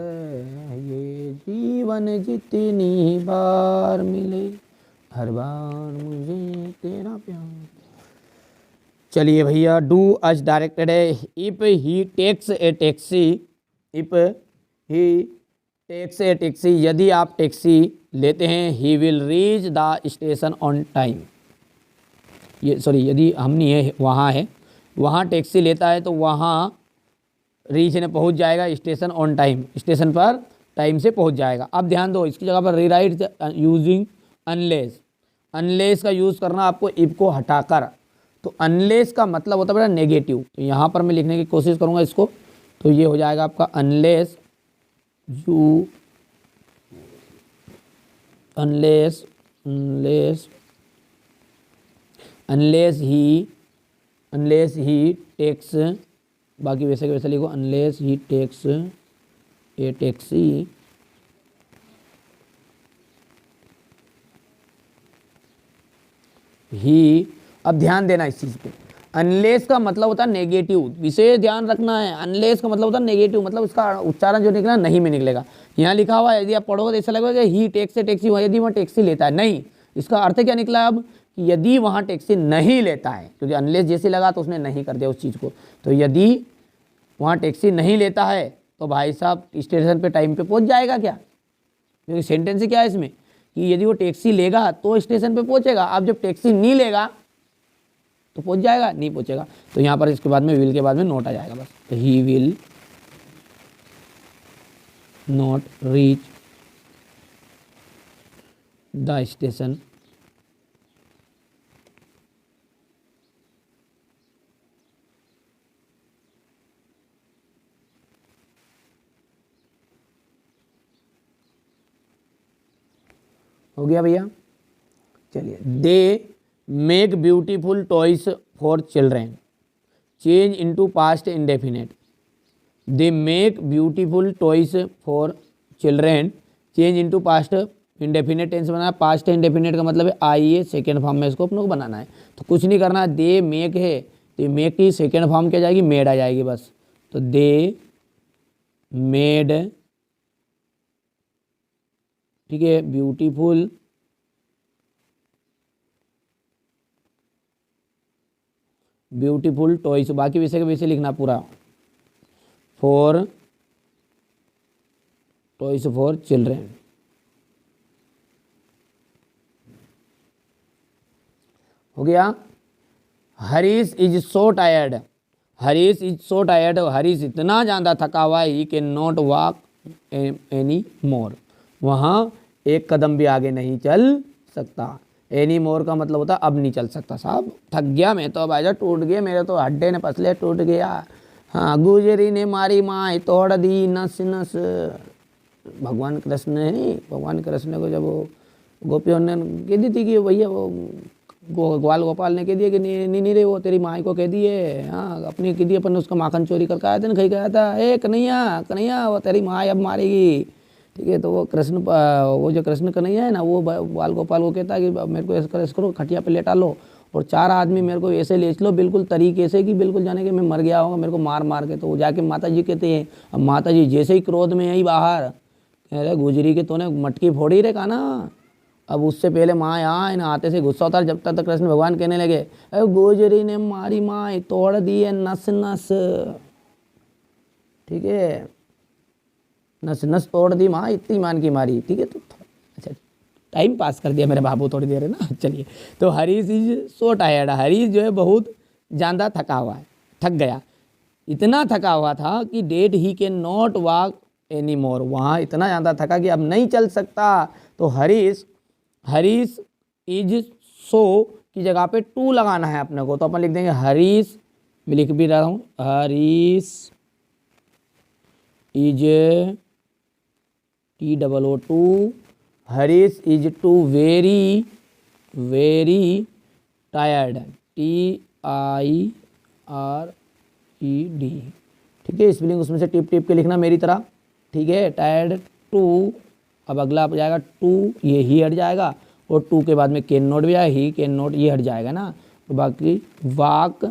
Speaker 1: ये जीवन जितनी बार मिले हर बार मुझे तेरा प्यार। चलिए भैया, डू अज डायरेक्टेड है। If he takes a taxi, if he takes a taxi, यदि आप टैक्सी लेते हैं, he will reach the station on time. ये सॉरी, यदि हम नहीं है, वहाँ है, वहाँ टैक्सी लेता है तो वहाँ रीच ने पहुँच जाएगा, स्टेशन ऑन टाइम, स्टेशन पर टाइम से पहुँच जाएगा। अब ध्यान दो, इसकी जगह पर रीराइट यूजिंग अनलेस। अनलेस का यूज़ करना आपको इफ को हटाकर। तो अनलेस का मतलब होता है बेटा नेगेटिव। तो यहाँ पर मैं लिखने की कोशिश करूँगा इसको, तो ये हो जाएगा आपका unless you, unless unless unless he takes, बाकी वैसे के वैसे लिखो, unless he takes a taxi ही। अब ध्यान देना इस चीज़ पे, अनलेस का मतलब होता है नेगेटिव, विशेष ध्यान रखना है। अनलेस का मतलब होता है नेगेटिव, मतलब इसका उच्चारण जो निकला नहीं में निकलेगा। यहाँ लिखा हुआ है, यदि आप पढ़ोगे तो ऐसा लगेगा कि ही टैक्स से टैक्सी हुआ, यदि वहाँ टैक्सी लेता है, नहीं, इसका अर्थ क्या निकला अब कि यदि वहाँ टैक्सी नहीं लेता है, क्योंकि अनलेस जैसे लगा तो उसने नहीं कर दिया उस चीज़ को। तो यदि वहाँ टैक्सी नहीं लेता है तो भाई साहब स्टेशन पे टाइम पे पहुँच जाएगा क्या, क्योंकि सेंटेंस क्या है इसमें कि यदि वो टैक्सी लेगा तो स्टेशन पे पहुँचेगा। अब जब टैक्सी नहीं लेगा तो पहुँच जाएगा, नहीं पहुँचेगा। तो यहाँ पर इसके बाद में विल के बाद में नोट आ जाएगा बस। तो he will not reach the station हो गया भैया। चलिए, they make beautiful toys for children, change into past indefinite. They make beautiful toys for children, change into past indefinite tense बनाना। पास्ट इंडेफिनेट का मतलब है आइए, सेकेंड फॉर्म में इसको अपने को बनाना है। तो कुछ नहीं करना, दे मेक है तो मेक की सेकेंड फॉर्म क्या जाएगी, मेड आ जाएगी बस। तो दे मेड, ठीक है, ब्यूटीफुल ब्यूटीफुल टॉयस, बाकी वैसे के वैसे लिखना पूरा, फॉर टॉयस फॉर चिल्ड्रेन। हो गया। Harish is so tired, Harish is so tired, Harish इतना ज़्यादा थका हुआ है, ही can not walk any more, वहाँ एक कदम भी आगे नहीं चल सकता। एनी मोर का मतलब होता है अब नहीं चल सकता साहब, थक गया मैं तो, अब आजा टूट गए मेरे तो हड्डे ने पसले टूट गया। हाँ, गुजरी ने मारी माँ तोड़ दी नस नस। भगवान कृष्ण है, भगवान कृष्ण को जब वो गोपियों ने कह दी थी कि भैया वो ग्वाल गोपाल ने कह दिया कि नहीं रे वो तेरी माँ को कह दिए, हाँ अपनी कह दिए, अपन ने उसका माखन चोरी करके आया था ना, खाई गया था, ए कन्हैया कन्हैया वो तेरी माँ अब मारेगी। ठीक है, तो वो कृष्ण, वो जो कृष्ण कन्हैया है ना, वो बाल गोपाल को कहता है कि मेरे को ऐसा करो, खटिया पे लेटा लो और 4 आदमी मेरे को ऐसे ले लो बिल्कुल तरीके से कि बिल्कुल जाने के मैं मर गया होगा, मेरे को मार मार के। तो वो जाके माता जी कहते हैं, अब माता जी जैसे ही क्रोध में आई बाहर, कह रहे गुजरी के तूने मटकी फोड़ी रे काना। अब उससे पहले माँ यहाँ ना आते से गुस्सा होता है, जब तक कृष्ण भगवान कहने लगे गुजरी ने मारी माँ तोड़ दी है नस नस, ठीक है, नस नस तोड़ दी माँ इतनी मान की मारी। ठीक है, तो अच्छा टाइम पास कर दिया मेरे बाबू थोड़ी देर है ना। चलिए, तो Harish is so tired, Harish जो है बहुत ज़्यादा थका हुआ है, थक गया, इतना थका हुआ था कि that he can not walk any more, वहाँ इतना ज़्यादा थका कि अब नहीं चल सकता। तो हरीश इज सो की जगह पे टू लगाना है अपने को, तो अपन लिख देंगे हरीश, मैं लिख भी रहा हूँ, Harish is TOO, Harish is too very tired, TIRED। ठीक है, स्पेलिंग उसमें से टिप टिप के लिखना मेरी तरह। ठीक है, टायर्ड टू, अब अगला आ जाएगा टू, ये ही हट जाएगा, और टू के बाद में कैन नॉट भी आया, ही कैन नॉट ये हट जाएगा ना। तो बाकी वाक,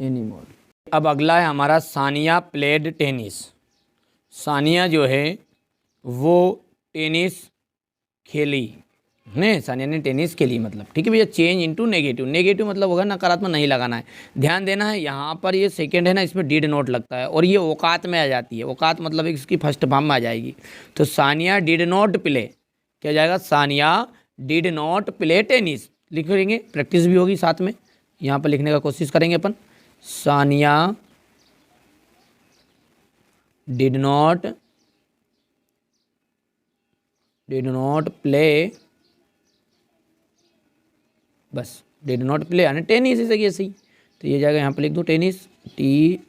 Speaker 1: एनी मोर। अब अगला है हमारा सानिया प्लेड टेनिस। सानिया जो है वो टेनिस खेली, नहीं सानिया ने टेनिस खेली मतलब, ठीक है भैया। चेंज इनटू नेगेटिव, नेगेटिव मतलब होगा नकारात्मक नहीं लगाना है। ध्यान देना है यहाँ पर ये सेकंड है ना, इसमें डिड नॉट लगता है और ये औकात में आ जाती है। औकात मतलब इसकी फर्स्ट फॉर्म में आ जाएगी। तो सानिया डिड नॉट प्ले, क्या जाएगा, Sania did not play tennis लिख लेंगे, प्रैक्टिस भी होगी साथ में। यहाँ पर लिखने का कोशिश करेंगे अपन, सानिया डिड नॉट प्ले, बस डिड नॉट प्ले यानी टेनिस, ऐसे ही। तो ये जाएगा यहाँ पर लिख दो टेनिस, TENNIS,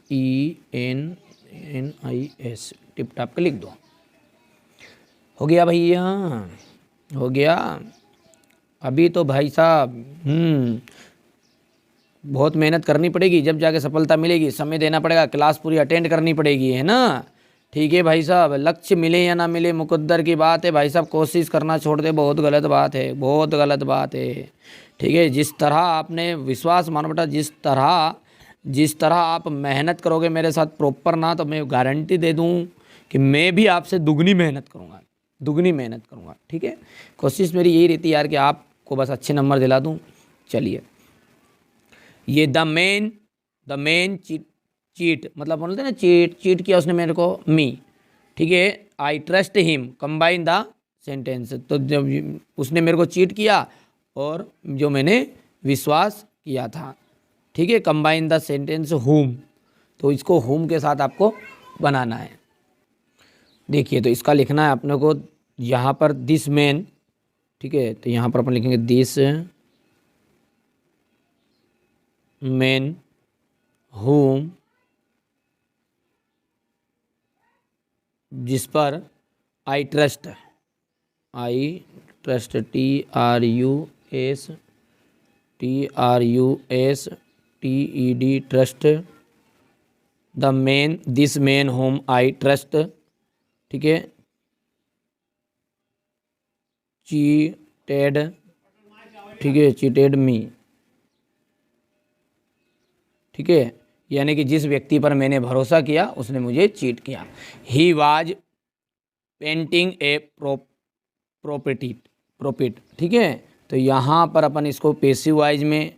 Speaker 1: टिप टाप के लिख दो। हो गया भैया, हो गया। अभी तो भाई साहब बहुत मेहनत करनी पड़ेगी, जब जाके सफलता मिलेगी। समय देना पड़ेगा, क्लास पूरी अटेंड करनी पड़ेगी, है ना। ठीक है भाई साहब, लक्ष्य मिले या ना मिले मुकद्दर की बात है भाई साहब। कोशिश करना छोड़ दे, बहुत गलत बात है, बहुत गलत बात है। ठीक है, जिस तरह आपने विश्वास मानो बेटा, जिस तरह आप मेहनत करोगे मेरे साथ प्रॉपर ना, तो मैं गारंटी दे दूं कि मैं भी आपसे दुगनी मेहनत करूंगा, दुगनी मेहनत करूंगा। ठीक है, कोशिश मेरी यही रहती है यार कि आपको बस अच्छे नंबर दिला दूं। चलिए, ये द मेन चीट मतलब बोलते हैं ना, चीट किया उसने मेरे को, मी। ठीक है, I trust him, combine the sentence. तो जब उसने मेरे को चीट किया और जो मैंने विश्वास किया था। ठीक है, कंबाइन द सेंटेंस हुम, तो इसको हुम के साथ आपको बनाना है। देखिए, तो इसका लिखना है अपने को यहाँ पर दिस मैन। ठीक है, तो यहाँ पर अपन लिखेंगे दिस मैन हुम, जिस पर I trust, TRUSTED, trust. The man, this man home I trust. ठीक है, चीटेड, ठीक है, चीटेड मी। ठीक है, यानी कि जिस व्यक्ति पर मैंने भरोसा किया उसने मुझे चीट किया। He was painting A profit. ठीक है, तो यहाँ पर अपन इसको पैसिव वाइज में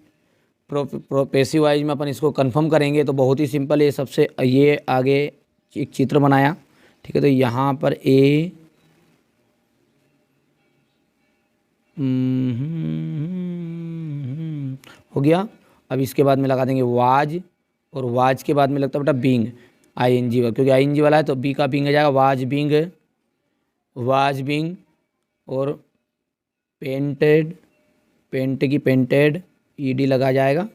Speaker 1: अपन इसको कंफर्म करेंगे। तो बहुत ही सिंपल है, सबसे ये आगे एक चित्र बनाया। ठीक है, तो यहाँ पर ए हो गया। अब इसके बाद में लगा देंगे वाज, और वाज के बाद में लगता है बेटा बींग, ING वाला, क्योंकि ING वाला है तो बी का बींग आ जाएगा, वाज बींग। और पेंट की पेंटेड, ED लगा जाएगा,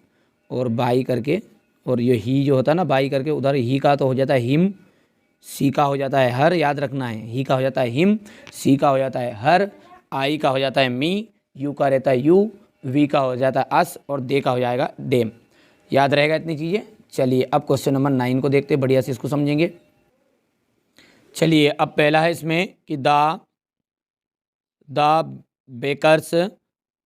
Speaker 1: और बाई करके, और ये ही जो होता है ना बाई करके, उधर ही का तो हो जाता है हिम, सी का हो जाता है हर, याद रखना है। ही का हो जाता है हिम, सी का हो जाता है हर, आई का हो जाता है मी, यू का रहता है यू, वी का हो जाता है अस, और दे का हो जाएगा डेम। याद रहेगा इतनी चीज़ें। चलिए, अब क्वेश्चन नंबर 9 को देखते हैं, बढ़िया से इसको समझेंगे। चलिए, अब पहला है इसमें कि the bakers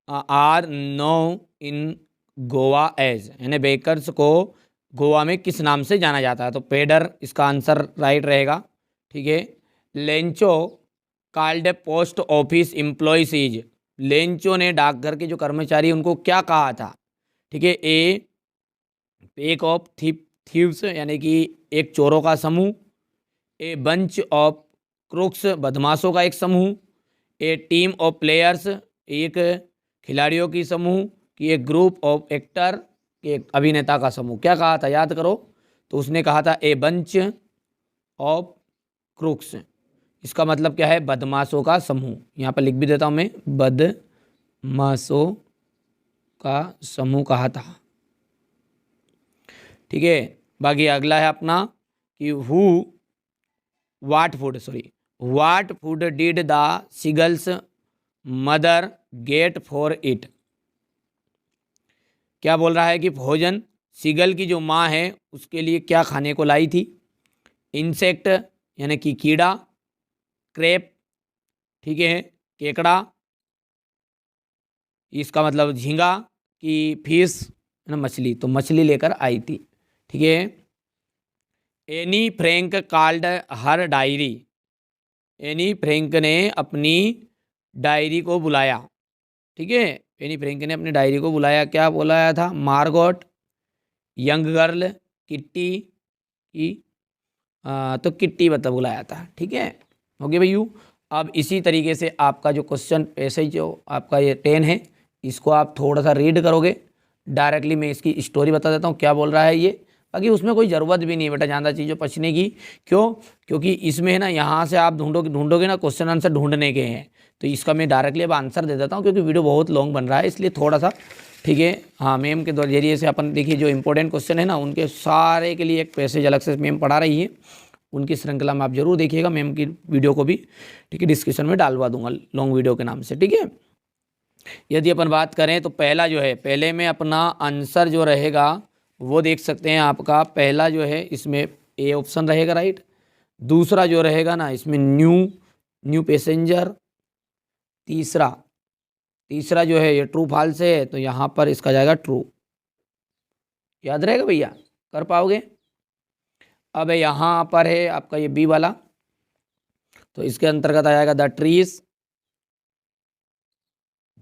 Speaker 1: are know in Goa as, यानी बेकर्स को गोवा में किस नाम से जाना जाता है। तो पेडर इसका आंसर राइट रहेगा। ठीक है, Lencho called post office employees is, Lencho ने डाकघर के जो कर्मचारी उनको क्या कहा था। ठीक है, ए पैक ऑफ थीव्स, यानी कि एक चोरों का समूह, ए बंच ऑफ क्रूक्स, बदमाशों का एक समूह, ए टीम ऑफ प्लेयर्स, एक खिलाड़ियों की समूह, कि एक ग्रुप ऑफ एक्टर, एक अभिनेता का समूह। क्या कहा था याद करो। तो उसने कहा था ए बंच ऑफ क्रूक्स, इसका मतलब क्या है, बदमाशों का समूह। यहाँ पर लिख भी देता हूँ मैं, बदमाशों का समूह कहा था। ठीक है, बाकी अगला है अपना कि what food did the seagulls mother get for it. क्या बोल रहा है कि भोजन सीगल की जो माँ है उसके लिए क्या खाने को लाई थी। इंसेक्ट यानी कि कीड़ा, क्रेप, ठीक है, केकड़ा, इसका मतलब झींगा, कि फिश ना मछली, तो मछली लेकर आई थी। ठीक है। Anne Frank called her diary, Anne Frank ने अपनी डायरी को बुलाया, ठीक है। एनी फ्रैंक ने अपनी डायरी को बुलाया, क्या बुलाया था? मार्गोट, यंग गर्ल, किट्टी की, तो किट्टी मतलब बुलाया था, ठीक है। ओके भैयू, अब इसी तरीके से आपका जो क्वेश्चन ऐसे ही जो आपका ये 10 है, इसको आप थोड़ा सा रीड करोगे। डायरेक्टली मैं इसकी स्टोरी बता देता हूँ क्या बोल रहा है ये, बाकी उसमें कोई ज़रूरत भी नहीं है बेटा ज़्यादा चीज़ों पछने की। क्यों? क्योंकि इसमें है ना, यहाँ से आप ढूंढोगे ना, क्वेश्चन आंसर ढूंढने के हैं, तो इसका मैं डायरेक्टली अब आंसर दे देता हूँ, क्योंकि वीडियो बहुत लॉन्ग बन रहा है, इसलिए थोड़ा सा, ठीक है। हाँ, मैम के जरिए से अपन देखिए जो इंपॉर्टेंट क्वेश्चन है ना, उनके सारे के लिए एक पैसेज अलग से मैम पढ़ा रही है, उनकी श्रृंखला में आप जरूर देखिएगा, मैम की वीडियो को भी, ठीक है, डिस्क्रिप्शन में डालवा दूंगा लॉन्ग वीडियो के नाम से, ठीक है। यदि अपन बात करें तो पहला जो है, पहले में अपना आंसर जो रहेगा वो देख सकते हैं, आपका पहला जो है इसमें ए ऑप्शन रहेगा, राइट। दूसरा जो रहेगा ना इसमें न्यू पैसेंजर, तीसरा जो है ये ट्रू फॉल्स है, तो यहाँ पर इसका जाएगा ट्रू। याद रहेगा भैया, कर पाओगे? अब यहाँ पर है आपका ये बी वाला, तो इसके अंतर्गत आ जाएगा द ट्रीज।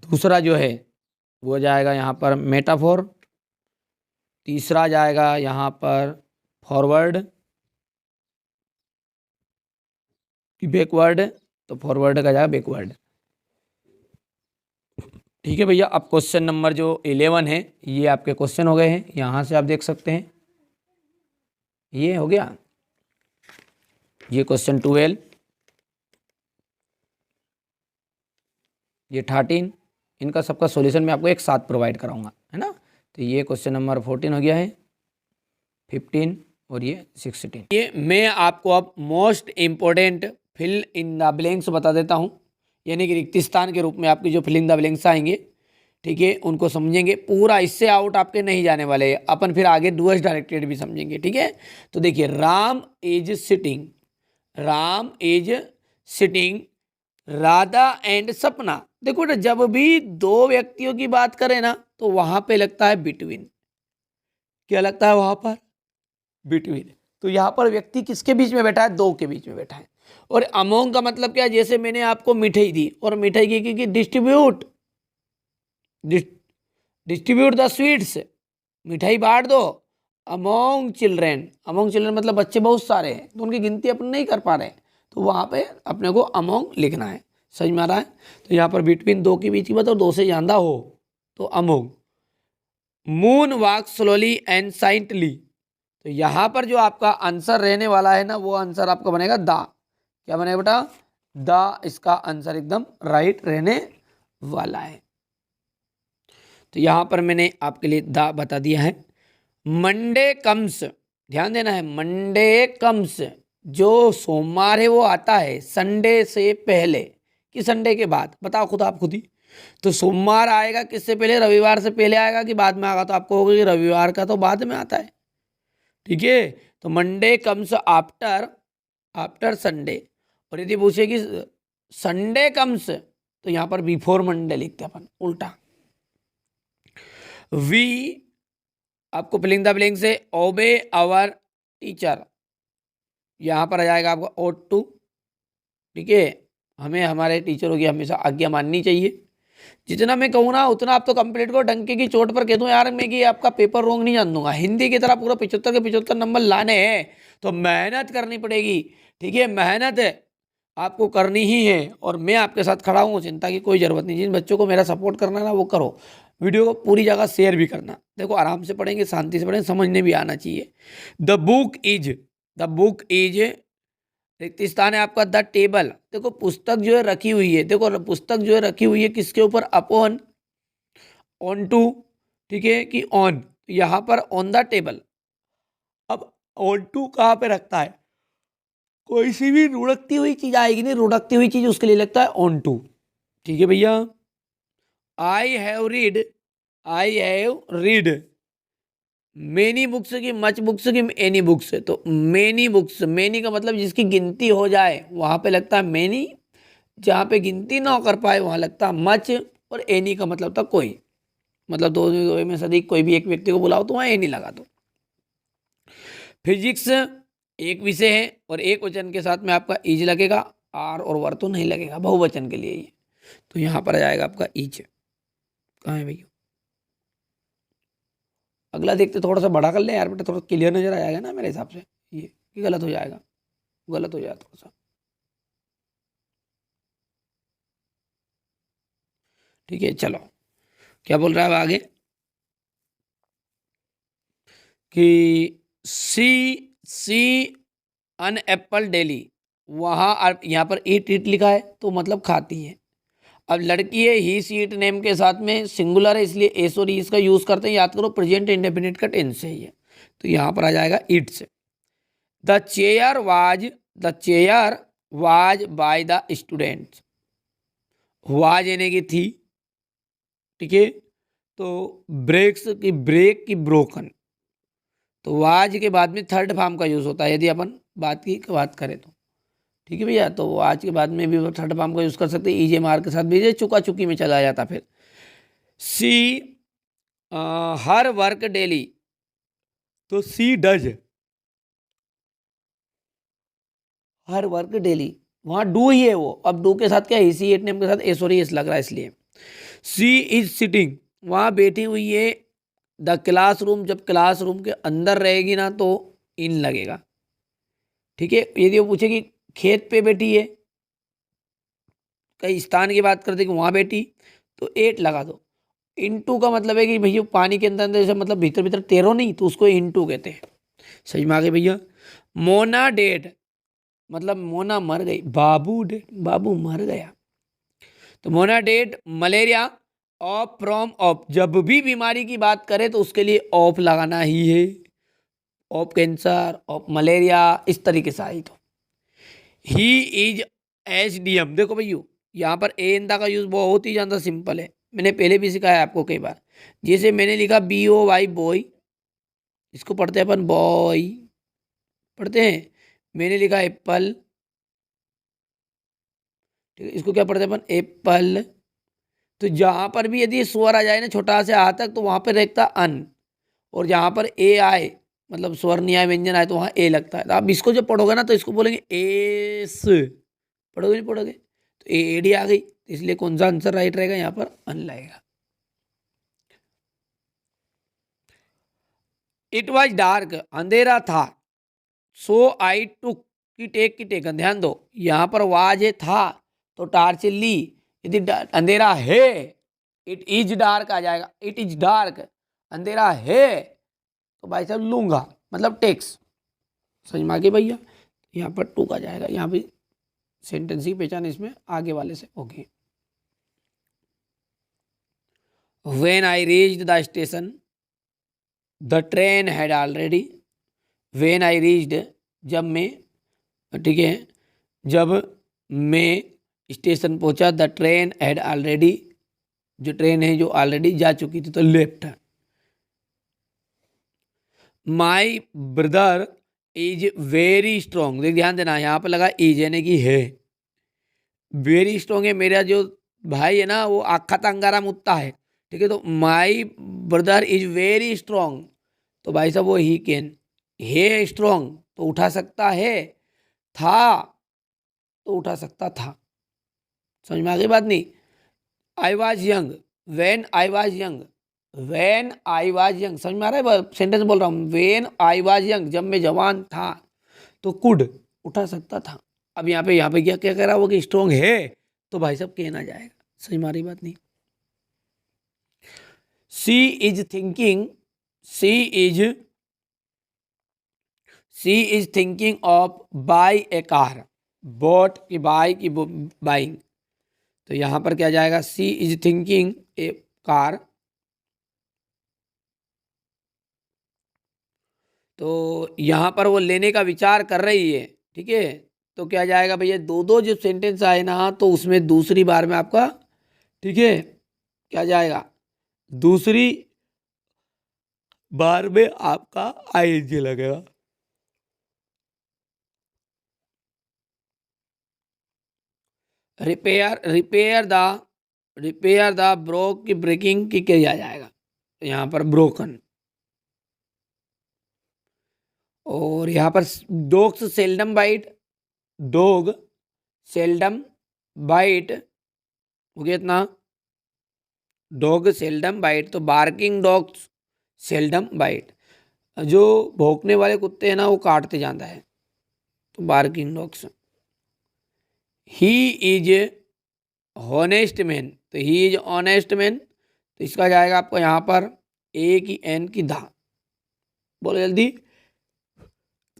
Speaker 1: दूसरा जो है वो जाएगा यहाँ पर मेटाफोर। तीसरा जाएगा यहाँ पर फॉरवर्ड कि बैकवर्ड, तो फॉरवर्ड का जाएगा बैकवर्ड, ठीक है भैया। अब क्वेश्चन नंबर जो 11 है, ये आपके क्वेश्चन हो गए हैं, यहाँ से आप देख सकते हैं, ये हो गया। ये क्वेश्चन 12, ये 13, इनका सबका सॉल्यूशन मैं आपको एक साथ प्रोवाइड कराऊंगा, है ना। तो ये क्वेश्चन नंबर 14 हो गया है, 15 और ये 16। ये मैं आपको अब most important fill in the blanks बता देता हूँ, यानी कि रिक्त स्थान के रूप में आपकी जो फिल इन द ब्लैंक्स आएंगे, ठीक है, उनको समझेंगे पूरा, इससे आउट आपके नहीं जाने वाले, अपन फिर आगे डूअर्स डायरेक्टेड भी समझेंगे, ठीक है। तो देखिए, Ram is sitting, Radha and सपना। देखो ना, जब भी दो व्यक्तियों की बात करें ना, तो वहां पे लगता है बिटवीन, क्या लगता है वहां पर? बिटवीन। तो यहां पर व्यक्ति किसके बीच में बैठा है? दो के बीच में बैठा है। और अमोंग का मतलब क्या है? जैसे मैंने आपको मिठाई दी, और मिठाई की डिस्ट्रीब्यूट द स्वीट्स, मिठाई बांट दो अमोंग चिल्ड्रेन, मतलब बच्चे बहुत सारे हैं, तो उनकी गिनती अपन नहीं कर पा रहे, तो वहां पे अपने को अमोंग लिखना है, समझ में आ रहा है। तो यहाँ पर बिटवीन दो के बीच की बात और दो से ज्यादा हो तो among. Moon walk slowly and silently, तो यहाँ पर जो आपका आंसर रहने वाला है ना, वो आंसर आपका बनेगा द, क्या बनेगा बेटा? द, इसका आंसर एकदम राइट रहने वाला है। तो यहां पर मैंने आपके लिए द बता दिया है। मंडे कम्स, ध्यान देना है, मंडे कम्स, जो सोमवार है वो आता है संडे से पहले कि संडे के बाद? बताओ खुद, आप खुद ही। तो सोमवार आएगा किससे पहले? रविवार से पहले आएगा कि बाद में आएगा? तो आपको होगा कि रविवार का तो बाद में आता है, ठीक है। तो मंडे कम्स आफ्टर संडे, और यदि पूछे कि संडे कम्स, तो यहां पर बिफोर मंडे लिखते हैं अपन, उल्टा। वी, आपको फिलिंग द ब्लैंक से ओबे आवर टीचर, यहां पर आ जाएगा आपका ought to, ठीक है। हमें हमारे टीचरों की हमेशा आज्ञा माननी चाहिए। जितना मैं कहूँ ना उतना आप तो कंप्लीट को डंके की चोट पर कह दूं यार मैं कि आपका पेपर रोंग नहीं जान दूंगा। हिंदी की तरह पूरा 75 के 75 नंबर लाने हैं तो मेहनत करनी पड़ेगी, ठीक है। मेहनत आपको करनी ही है, और मैं आपके साथ खड़ा हूँ, चिंता की कोई ज़रूरत नहीं। जिन बच्चों को मेरा सपोर्ट करना है ना, वो करो, वीडियो को पूरी जगह शेयर भी करना। देखो, आराम से पढ़ेंगे, शांति से पढ़ेंगे, समझने भी आना चाहिए। द बुक इज रिक्त स्थान है आपका द टेबल। देखो, पुस्तक जो है रखी हुई है, देखो पुस्तक जो है रखी हुई है किसके ऊपर? अपॉन, ऑन टू, ठीक है, कि ऑन, यहां पर ऑन द टेबल। अब ऑन टू कहाँ पे रखता है? कोई सी भी रुड़कती हुई चीज आएगी, नहीं रुड़कती हुई चीज, उसके लिए लगता है ऑन टू, ठीक है भैया। I have read many books की, मच बुक्स की, एनी बुक्स। तो मेनी बुक्स, मेनी का मतलब जिसकी गिनती हो जाए वहां पे लगता है मेनी, जहां पे गिनती ना कर पाए वहां लगता है मच, और एनी का मतलब था कोई, मतलब दो में से अधिक कोई भी एक व्यक्ति को बुलाओ तो वहां एनी लगा दो। फिजिक्स एक विषय है और एक वचन के साथ में आपका इज लगेगा, आर और वर तो नहीं लगेगा बहुवचन के लिए ये। तो यहाँ पर आ जाएगा आपका इज। कहाँ है भैया? अगला देखते, थोड़ा सा बड़ा कर ले यार बेटा, थोड़ा क्लियर नजर आ जाएगा ना मेरे हिसाब से। ये गलत हो जाएगा, गलत हो जाएगा थोड़ा सा। ठीक है चलो, क्या बोल रहा है अब आगे कि सी अन एप्पल डेली, वहाँ यहाँ पर ईट ईट लिखा है तो मतलब खाती है। अब लड़की है, ही सी इट नेम के साथ में सिंगुलर है इसलिए एस और ईस का यूज करते हैं। याद करो प्रेजेंट इंडेफिनिट का टेंस है ये। तो यहाँ पर आ जाएगा it's. The chair was by the students. Was यानी कि थी, ठीक है। तो ब्रेक की ब्रोकन, तो वाज के बाद में थर्ड फॉर्म का यूज होता है यदि अपन बात करें तो। ठीक है भैया, तो आज के बाद में भी थर्ड फॉर्म का यूज कर सकते हैं। ईजे मार के साथ भी चुका चुकी में चला जाता। फिर सी हर वर्क डेली, तो सी डज हर वर्क डेली, वहां डू ही है वो। अब डू के साथ क्या है, सी एट नेम के साथ ए सॉरी एस लग रहा है इसलिए। सी इज सिटिंग, वहां बैठी हुई है। द क्लासरूम, जब क्लासरूम के अंदर रहेगी ना तो इन लगेगा। ठीक है, यदि वो पूछे कि खेत पे बैठी है, कई स्थान की बात करते कि वहां बैठी, तो एट लगा दो। इनटू का मतलब है कि भैया पानी के अंदर अंदर जैसे मतलब भीतर भीतर तैरो नहीं, तो उसको इनटू कहते हैं। सही में आ गए भैया। मोना डेड, मतलब मोना मर गई। बाबू डेड, बाबू मर गया। तो Mona dead malaria of from of, जब भी बीमारी की बात करें तो उसके लिए ऑफ लगाना ही है। ऑफ कैंसर, ऑफ मलेरिया, इस तरीके से आई। तो he is H D M, देखो भैया यहाँ पर ए इंदा का यूज बहुत ही ज़्यादा सिंपल है। मैंने पहले भी सिखाया आपको कई बार। जैसे मैंने लिखा BOY बॉय, इसको पढ़ते हैं अपन बॉय, पढ़ते हैं। मैंने लिखा एप्पल, ठीक है, इसको क्या पढ़ते हैं अपन एप्पल। तो जहां पर भी यदि स्वर आ जाए ना छोटा से आ तक, तो वहां पर रहता अन। और जहां पर ए आए, मतलब स्वर नहीं आए, व्यंजन आए, तो वहां ए लगता है। तो आप इसको जब पढ़ोगे ना तो इसको बोलेंगे एस, पढ़ोगे नहीं पढ़ोगे, तो एडी आ गई। इसलिए कौन सा आंसर राइट रहेगा, यहाँ पर अन लगेगा। इट वॉज डार्क, अंधेरा था। सो आई टुक, की टेकन, ध्यान दो यहाँ पर वाज है था, तो टार्च ली। यदि अंधेरा है, इट इज डार्क आ जाएगा। इट इज डार्क, अंधेरा है, तो भाई साहब लूंगा, मतलब टेक्स। समझ में आ गई भैया। यहाँ पर टुक आ जाएगा। यहाँ भी सेंटेंस की पहचान इसमें आगे वाले से होगी। When I reached the station, the train had already. When I reached, जब मैं, ठीक है, जब मैं स्टेशन पहुंचा, द ट्रेन हैड ऑलरेडी, जो ट्रेन है जो ऑलरेडी जा चुकी थी, तो left. My brother is very strong, देख ध्यान देना यहाँ पर लगा इज यानी कि है। वेरी स्ट्रॉन्ग है, मेरा जो भाई है ना वो आखा तंगारा मुत्ता है। ठीक है, तो my brother is very strong, तो भाई साहब वो ही कैन है स्ट्रॉन्ग, तो उठा सकता है। था, तो उठा सकता था। समझ में आ गई बात नहीं। I was young, when I was young, when I was young, समझ में आ रहा है सेंटेंस बोल रहा हूँ। वेन आई वॉज यंग, जब मैं जवान था, तो कुड उठा सकता था। अब यहाँ पे क्या क्या कह रहा वो कि स्ट्रॉन्ग है, तो भाई साहब कहना जाएगा। सही मारी बात नहीं। She is thinking, she is she is thinking of buy a car, bought की बाय की बाइंग। तो यहां पर क्या जाएगा, she is thinking a car, तो यहां पर वो लेने का विचार कर रही है। ठीक है, तो क्या जाएगा भैया, दो दो जब सेंटेंस आए ना तो उसमें दूसरी बार में आपका, ठीक है, क्या जाएगा, दूसरी बार में आपका आईएनजी लगेगा। रिपेयर, रिपेयर द ब्रोक की ब्रेकिंग की किया जाएगा, यहाँ पर ब्रोकन। और यहाँ पर dogs seldom bite, dog seldom bite हो गया इतना, डॉग सेल्डम बाइट, तो बार्किंग डॉग्स सेल्डम बाइट, जो भौंकने वाले कुत्ते हैं ना वो काटते जाता है, तो barking dogs. He is honest man, तो ही इज ऑनेस्ट मैन, तो इसका जाएगा आपको यहाँ पर ए की एन की धा, बोलो जल्दी।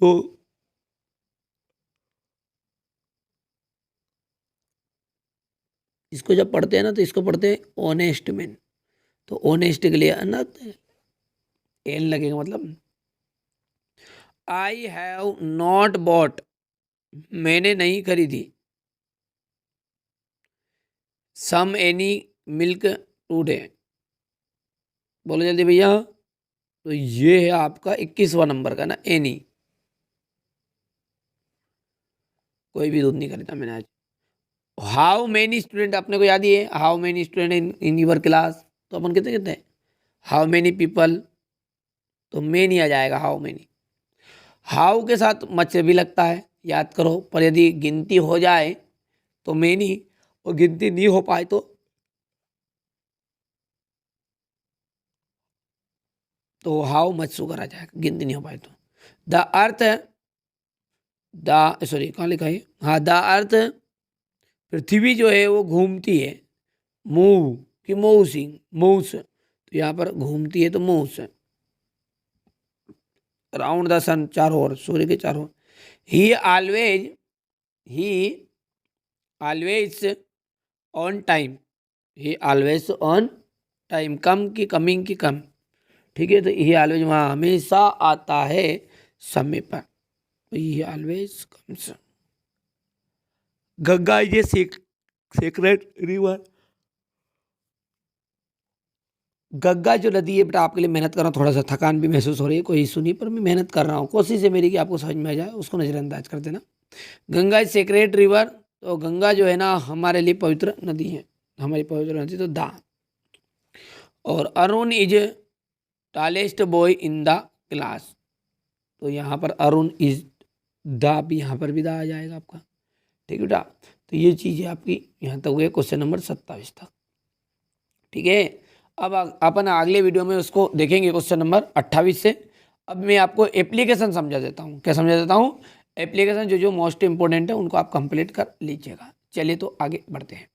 Speaker 1: तो इसको जब पढ़ते हैं ना तो इसको पढ़ते हैं ऑनेस्ट मैन, तो ऑनेस्ट के लिए ना एन लगेगा, मतलब आई हैव नॉट बॉट, मैंने नहीं खरीदी, सम एनी मिल्क टूडे, बोलो जल्दी भैया। तो ये है आपका 21वां नंबर का ना, एनी, कोई भी दूध नहीं खरीदा मैंने आज। हाउ मेनी स्टूडेंट, अपने को याद ही है, how many student in your class, तो अपन कितने कितने, हाउ मेनी पीपल, तो मेनी आ जाएगा हाउ मेनी। हाउ के साथ मच भी लगता है, याद करो, पर यदि गिनती हो जाए तो मेनी, और गिनती नहीं हो पाए तो हाउ मच सुगर आ जाएगा, गिनती नहीं हो पाए तो। द अर्थ, द सॉरी कहाँ लिखा है, हाँ, द अर्थ, पृथ्वी जो है वो घूमती है, मूव की मूवसिंग, मूव्स, तो यहाँ पर घूमती है तो मूव्स, राउंड द सन, चारों ओर, सूर्य के चारों ओर। He always on time, he always on time, come की कमिंग की कम, ठीक है, तो ही ऑलवेज वहाँ हमेशा आता है समय पर, तो ही ऑलवेज कम्स। गंगा ये सेक्रेट रिवर, गंगा जो नदी है बेटा, आपके लिए मेहनत कर रहा हूँ, थोड़ा सा थकान भी महसूस हो रही है, कोई इशू नहीं, पर मैं मेहनत कर रहा हूँ, कोशिश है मेरी कि आपको समझ में आ जाए, उसको नज़रअंदाज कर देना। गंगा इज सेक्रेट रिवर, तो गंगा जो है ना हमारे लिए पवित्र नदी है, हमारी पवित्र नदी, तो दा। और Arun is tallest boy in the class, तो यहाँ पर अरुण इज दा भी, यहाँ पर भी दा आ जाएगा आपका, ठीक है बेटा। तो ये चीज़ है आपकी, यहाँ तक हुए क्वेश्चन नंबर 27 तक, ठीक है। अब अपन अगले वीडियो में उसको देखेंगे क्वेश्चन नंबर 28 से। अब मैं आपको एप्लीकेशन समझा देता हूँ, क्या समझा देता हूँ, एप्लीकेशन जो जो मोस्ट इंपॉर्टेंट है उनको आप कंप्लीट कर लीजिएगा। चलिए तो आगे बढ़ते हैं।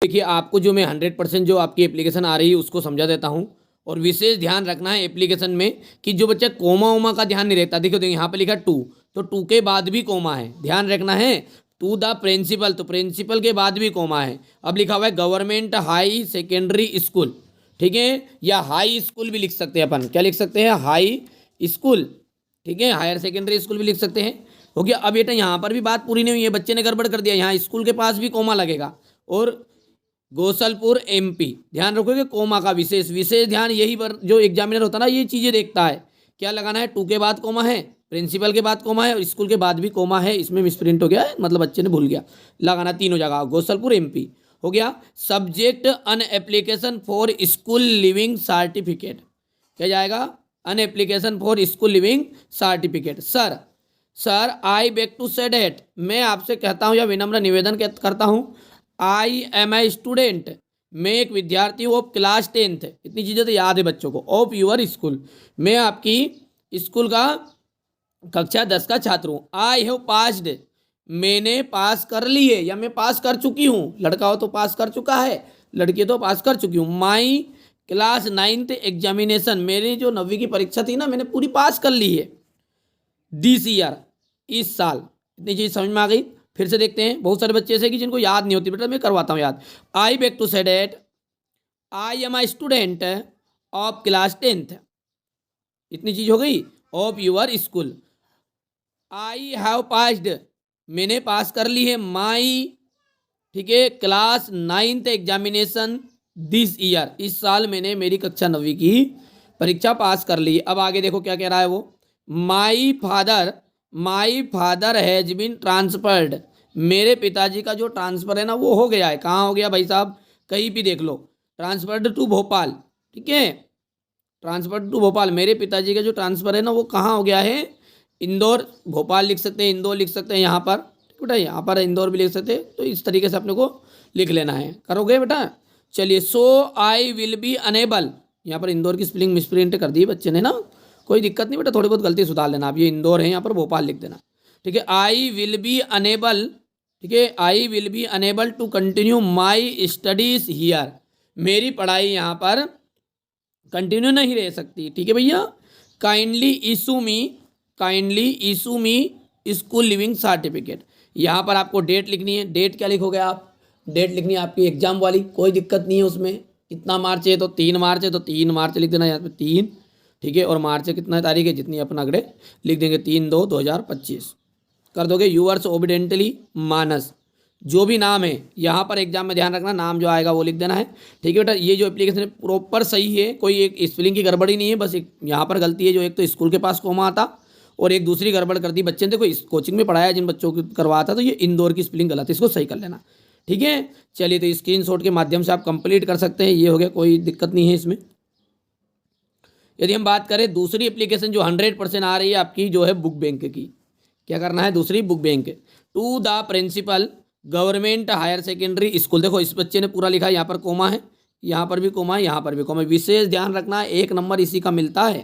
Speaker 1: देखिए आपको जो मैं 100% जो आपकी एप्लीकेशन आ रही है उसको समझा देता हूँ, और विशेष ध्यान रखना है एप्लीकेशन में कि जो बच्चा कोमा वोमा का ध्यान नहीं रहता, देखो यहाँ पे लिखा टू, तो टू के बाद भी कोमा है, ध्यान रखना है। टू द प्रिंसिपल, तो प्रिंसिपल के बाद भी कोमा है। अब लिखा हुआ है गवर्नमेंट हाई सेकेंडरी स्कूल, ठीक है, या हाई स्कूल भी लिख सकते हैं अपन, क्या लिख सकते हैं, हाई स्कूल, ठीक है, हायर सेकेंडरी स्कूल भी लिख सकते हैं, हो गया। अब बेटा यहाँ पर भी बात पूरी नहीं हुई है, बच्चे ने गड़बड़ कर दिया, यहाँ स्कूल के पास भी कोमा लगेगा, और गोसलपुर एमपी, ध्यान रखोगे कोमा का विशेष विशेष ध्यान, यही पर जो एग्जामिनर होता है ना ये चीज़ें देखता है, क्या लगाना है, टू के बाद कोमा है, प्रिंसिपल के बाद कोमा है, और स्कूल के बाद भी कोमा है, इसमें मिसप्रिंट हो गया है, मतलब बच्चे ने भूल गया, लगाना तीनों जगह, गोसलपुर एमपी हो गया। Subject an application for school leaving certificate, क्या जाएगा, an application for school leaving certificate. Sir I beg to say that, मैं आपसे कहता हूँ या विनम्र निवेदन करता हूँ, आई एम ए स्टूडेंट, मैं एक विद्यार्थी हूँ ऑफ क्लास 10th, इतनी चीज़ें तो याद है बच्चों को, ऑफ यूर स्कूल, मैं आपकी स्कूल का कक्षा 10 का छात्र हूँ। आई हैव पास्ड, मैंने पास कर ली है या मैं पास कर चुकी हूँ, लड़का हो तो पास कर चुका है, लड़की तो पास कर चुकी हूँ। माई क्लास 9th एग्जामिनेशन, मेरी जो 9वीं की परीक्षा थी ना मैंने पूरी पास कर ली है। दिस ईयर, इस साल, इतनी चीज़ समझ में आ गई। फिर से देखते हैं, बहुत सारे बच्चे ऐसे कि जिनको याद नहीं होती, बेटा मैं करवाता हूँ याद। I beg to say that, I am I student of class 10th, इतनी चीज हो गई, of your school. I have passed, मैंने पास कर ली है, माई, ठीक है, class 9th examination this year, इस साल मैंने मेरी कक्षा 9वीं की परीक्षा पास कर ली। अब आगे देखो क्या कह रहा है वो, my father has been transferred, मेरे पिताजी का जो ट्रांसफ़र है ना वो हो गया है, कहाँ हो गया भाई साहब, कहीं भी देख लो, ट्रांसफर्ड टू भोपाल, ठीक है, ट्रांसफर टू भोपाल, मेरे पिताजी का जो ट्रांसफ़र है ना वो कहाँ हो गया है, इंदौर, भोपाल लिख सकते हैं, इंदौर लिख सकते हैं यहाँ पर बेटा, यहाँ पर इंदौर भी लिख सकते हैं। तो इस तरीके से अपने को लिख लेना है। करोगे बेटा? चलिए, सो आई विल बी अनेबल, यहाँ पर इंदौर की स्पेलिंग मिसप्रिंट कर दी बच्चे ने ना, कोई दिक्कत नहीं बेटा, थोड़ी बहुत गलती सुधार लेना। आप ये इंदौर है, यहाँ पर भोपाल लिख देना। ठीक है, आई विल बी अनेबल, ठीक है, I will be unable to continue my studies here, मेरी पढ़ाई यहाँ पर कंटिन्यू नहीं रह सकती। ठीक है भैया, काइंडली इशू मी, काइंडली इशू मी स्कूल लिविंग सर्टिफिकेट, यहाँ पर आपको डेट लिखनी है। डेट क्या लिखोगे आप? डेट लिखनी है आपकी एग्जाम वाली, कोई दिक्कत नहीं है उसमें। कितना मार्च है? तो 3 मार्च है, तो 3 मार्च लिख देना यहाँ पे 3। ठीक है, और मार्च कितना तारीख है? जितनी अपन अगड़े लिख देंगे 3/2/2025 कर दोगे। यूअर्स ओबिडेंटली मानस, जो भी नाम है यहाँ पर एग्जाम में ध्यान रखना, नाम जो आएगा वो लिख देना है। ठीक है बेटा, ये जो एप्लीकेशन है प्रॉपर सही है, कोई एक स्पेलिंग की गड़बड़ी नहीं है, बस एक यहाँ पर गलती है, जो एक तो स्कूल के पास कोमा आता और एक दूसरी गड़बड़ कर दी बच्चे ने। देखो इस कोचिंग में पढ़ाया जिन बच्चों को करवाया था, तो ये इंदौर की स्पेलिंग गलत है, इसको सही कर लेना। ठीक है, चलिए, तो स्क्रीनशॉट के माध्यम से आप कंप्लीट कर सकते हैं, ये हो गया, कोई दिक्कत नहीं है इसमें। यदि हम बात करें दूसरी एप्लीकेशन जो 100% आ रही है आपकी, जो है बुक बैंक की, क्या करना है? दूसरी book bank, to the principal government higher secondary school. देखो इस बच्चे ने पूरा लिखा है, यहाँ पर कोमा है, यहाँ पर भी कोमा है, यहाँ पर भी कोमा है। विशेष ध्यान रखना, 1 नंबर इसी का मिलता है।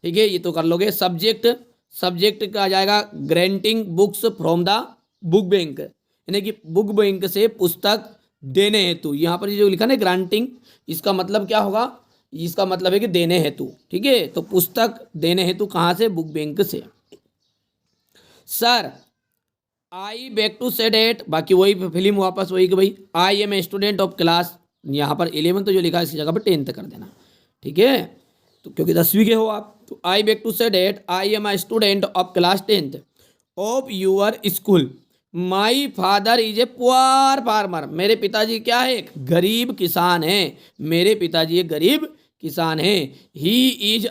Speaker 1: ठीक है, ये तो कर लोगे। सब्जेक्ट, सब्जेक्ट का आ जाएगा granting books from the book bank, यानी कि बुक बैंक से पुस्तक देने हेतु। यहाँ पर जो लिखा ना ग्रांटिंग, इसका मतलब क्या होगा? इसका मतलब है कि देने हेतु। ठीक है, तो पुस्तक देने हेतु कहाँ से? बुक बैंक से। Sir I beg to say that, बाकी वही फिल्म वापस वही कि भाई I am a student of class, यहाँ पर 11 तो जो लिखा है इसकी जगह पर 10th कर देना। ठीक है, तो क्योंकि 10वीं के हो आप, तो I beg to say that I am a student of class 10th of your school, my father is a poor farmer, मेरे पिताजी क्या है? एक गरीब किसान है, मेरे पिताजी एक गरीब किसान है। He is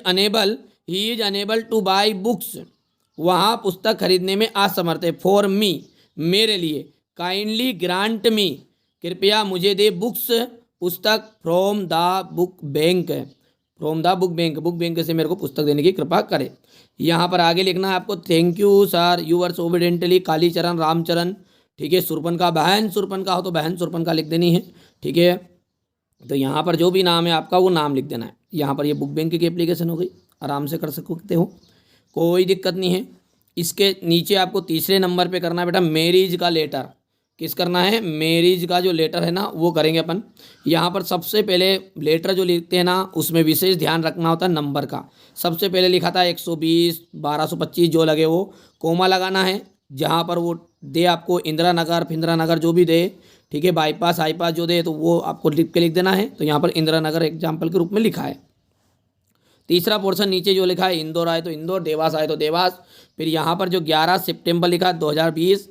Speaker 1: unable two by books, वहाँ पुस्तक खरीदने में असमर्थ है। फॉर मी, मेरे लिए। काइंडली ग्रांट मी, कृपया मुझे दे बुक्स, पुस्तक from the book bank, from the book bank, book bank से मेरे को पुस्तक देने की कृपा करे। यहाँ पर आगे लिखना है आपको, thank you sir yours obediently Kalicharan Ramcharan. ठीक है, सुरपन का, बहन सुरपन का हो तो बहन सुरपन का लिख देनी है। ठीक है, तो यहाँ पर जो भी नाम है आपका वो नाम लिख देना है। यहाँ पर ये बुक बैंक की एप्लीकेशन हो गई, आराम से कर सकते हो, कोई दिक्कत नहीं है। इसके नीचे आपको तीसरे नंबर पे करना है बेटा मैरिज का लेटर। किस करना है? मैरिज का जो लेटर है ना वो करेंगे अपन। यहाँ पर सबसे पहले लेटर जो लिखते हैं ना उसमें विशेष ध्यान रखना होता है नंबर का। सबसे पहले लिखा था 120, 1225 जो लगे वो कोमा लगाना है। जहाँ पर वो दे आपको इंदिरा नगर फिंदिरा नगर जो भी दे, ठीक है, बाईपास आईपास जो दे तो वो आपको लिख के लिख देना है। तो यहाँ पर इंदिरा नगर एग्जाम्पल के रूप में लिखा है। तीसरा पोर्शन नीचे जो लिखा है इंदौर आए तो इंदौर, देवास आए तो देवास। फिर यहाँ पर जो 11 सितंबर लिखा है 2020,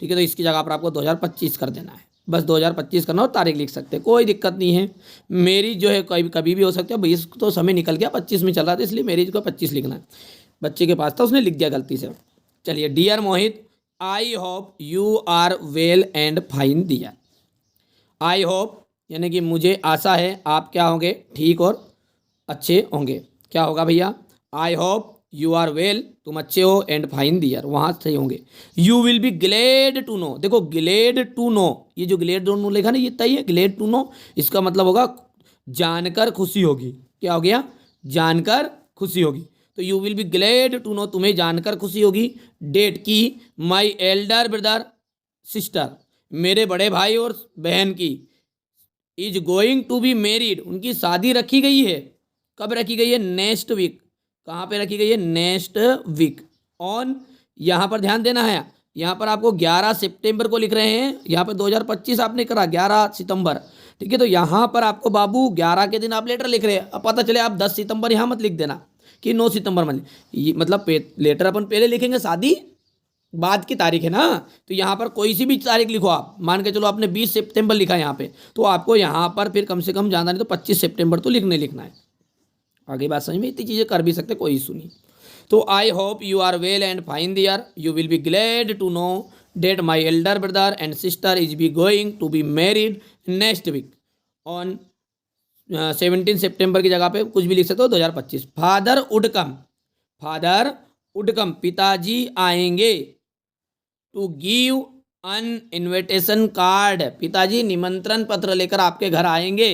Speaker 1: ठीक है, तो इसकी जगह पर आपको 2025 कर देना है। बस 2025 करना और तारीख लिख सकते हैं, कोई दिक्कत नहीं है। मैरिज जो है कभी भी हो सकता है, 20 तो समय निकल गया, 25 में चल रहा था इसलिए मैरिज को 25 लिखना है। बच्चे के पास था उसने लिख दिया गलती से। चलिए, dear Mohit I hope you are well and fine दिया। आई होप यानी कि मुझे आशा है आप क्या होंगे? ठीक और अच्छे होंगे। क्या होगा भैया? I hope you are well, तुम अच्छे हो, एंड फाइन दियर वहाँ सही होंगे। You will be glad to know, देखो ग्लेड टू नो, ये जो ग्लेड टू नो लिखा ना ये तय है, ग्लेड टू नो इसका मतलब होगा जानकर खुशी होगी। क्या हो गया? जानकर खुशी होगी। तो you will be glad to know, तुम्हें जानकर खुशी होगी। डेट की, माई एल्डर ब्रदर सिस्टर, मेरे बड़े भाई और बहन की, is going to be married, उनकी शादी रखी गई है। कब रखी गई है? Next week. कहाँ पे रखी गई है? नेक्स्ट वीक ऑन, यहाँ पर ध्यान देना है, यहाँ पर आपको 11 सितंबर को लिख रहे हैं, यहाँ पर 2025 आपने करा 11 सितंबर, ठीक है। तो यहाँ पर आपको बाबू 11 के दिन आप लेटर लिख रहे हैं, अब पता चले आप 10 सितंबर यहाँ मत लिख देना कि 9 सितंबर मतलब लेटर अपन पहले लिखेंगे, शादी बाद की तारीख है ना। तो यहाँ पर कोई सी भी तारीख लिखो आप, मान के चलो आपने 20 सितंबर लिखा है यहाँ पे, तो आपको यहाँ पर फिर कम से कम ज़्यादा नहीं तो 25 सितंबर तो लिखना है। आगे बात समझ में, इतनी चीज़ें कर भी सकते, कोई इशू नहीं। तो I hope you are well and fine there, you will be glad to know that my elder brother and sister is be going to be married next week on 17 सितंबर की जगह पे कुछ भी लिख सकते हो 2025। Father would come, father would come, पिताजी आएंगे। To give an invitation card, पिताजी निमंत्रण पत्र लेकर आपके घर आएंगे।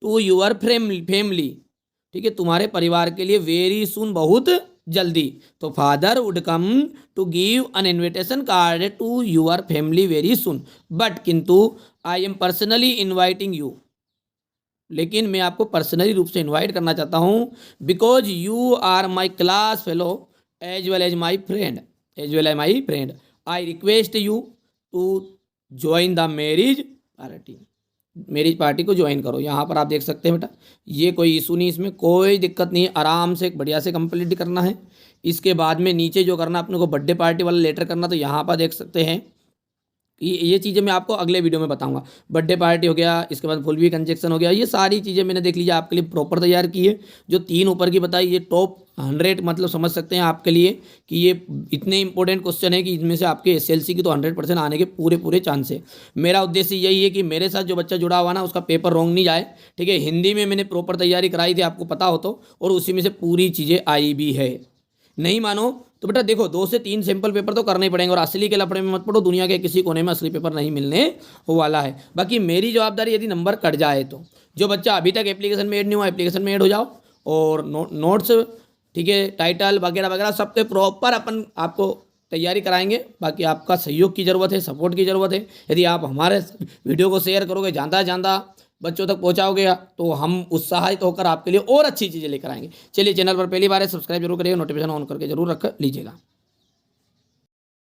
Speaker 1: टू योर फैमिली, ठीक है, तुम्हारे परिवार के लिए, वेरी सुन, बहुत जल्दी। तो father would come to give an invitation card to your family very soon, but किंतु I am personally inviting you, लेकिन मैं आपको पर्सनली रूप से इनवाइट करना चाहता हूँ, because you are my class fellow as well as my friend, I request you to join the marriage party को ज्वाइन करो। यहाँ पर आप देख सकते हैं बेटा, ये कोई इशू नहीं, इसमें कोई दिक्कत नहीं है, आराम से बढ़िया से कंप्लीट करना है। इसके बाद में नीचे जो करना अपने को बर्थडे पार्टी वाला लेटर करना, तो यहाँ पर देख सकते हैं ये चीज़ें मैं आपको अगले वीडियो में बताऊंगा। बर्थडे पार्टी हो गया, इसके बाद फुल वी कंजक्शन हो गया, ये सारी चीज़ें मैंने देख लीजिए आपके लिए प्रॉपर तैयार की है। जो 3 ऊपर की बताई, ये टॉप 100 मतलब समझ सकते हैं आपके लिए कि ये इतने इंपॉर्टेंट क्वेश्चन है कि इनमें से आपके SLC की तो 100% आने के पूरे चांस है। मेरा उद्देश्य यही है कि मेरे साथ जो बच्चा जुड़ा हुआ ना, उसका पेपर रॉन्ग नहीं जाए, ठीक है। हिंदी में मैंने प्रॉपर तैयारी कराई थी, आपको पता हो तो, और उसी में से पूरी चीज़ें आई भी है। नहीं मानो तो बेटा देखो, 2 से 3 सैंपल पेपर तो करने ही पड़ेंगे, और असली के लफड़े में मत पड़ो, दुनिया के किसी कोने में असली पेपर नहीं मिलने वाला है। बाकी मेरी जवाबदारी, यदि नंबर कट जाए तो जो बच्चा अभी तक एप्लीकेशन में ऐड नहीं हुआ, एप्लीकेशन में ऐड हो जाओ, और नोट्स, ठीक है, टाइटल वगैरह वगैरह सबके प्रॉपर अपन आपको तैयारी कराएंगे। बाकी आपका सहयोग की ज़रूरत है, सपोर्ट की ज़रूरत है। यदि आप हमारे वीडियो को शेयर करोगे, ज़्यादा बच्चों तक पहुंचाओगे, तो हम उत्साहित होकर आपके लिए और अच्छी चीज़ें लेकर आएंगे। चलिए, चैनल पर पहली बार है, सब्सक्राइब जरूर करिएगा, नोटिफिकेशन ऑन करके जरूर रख लीजिएगा।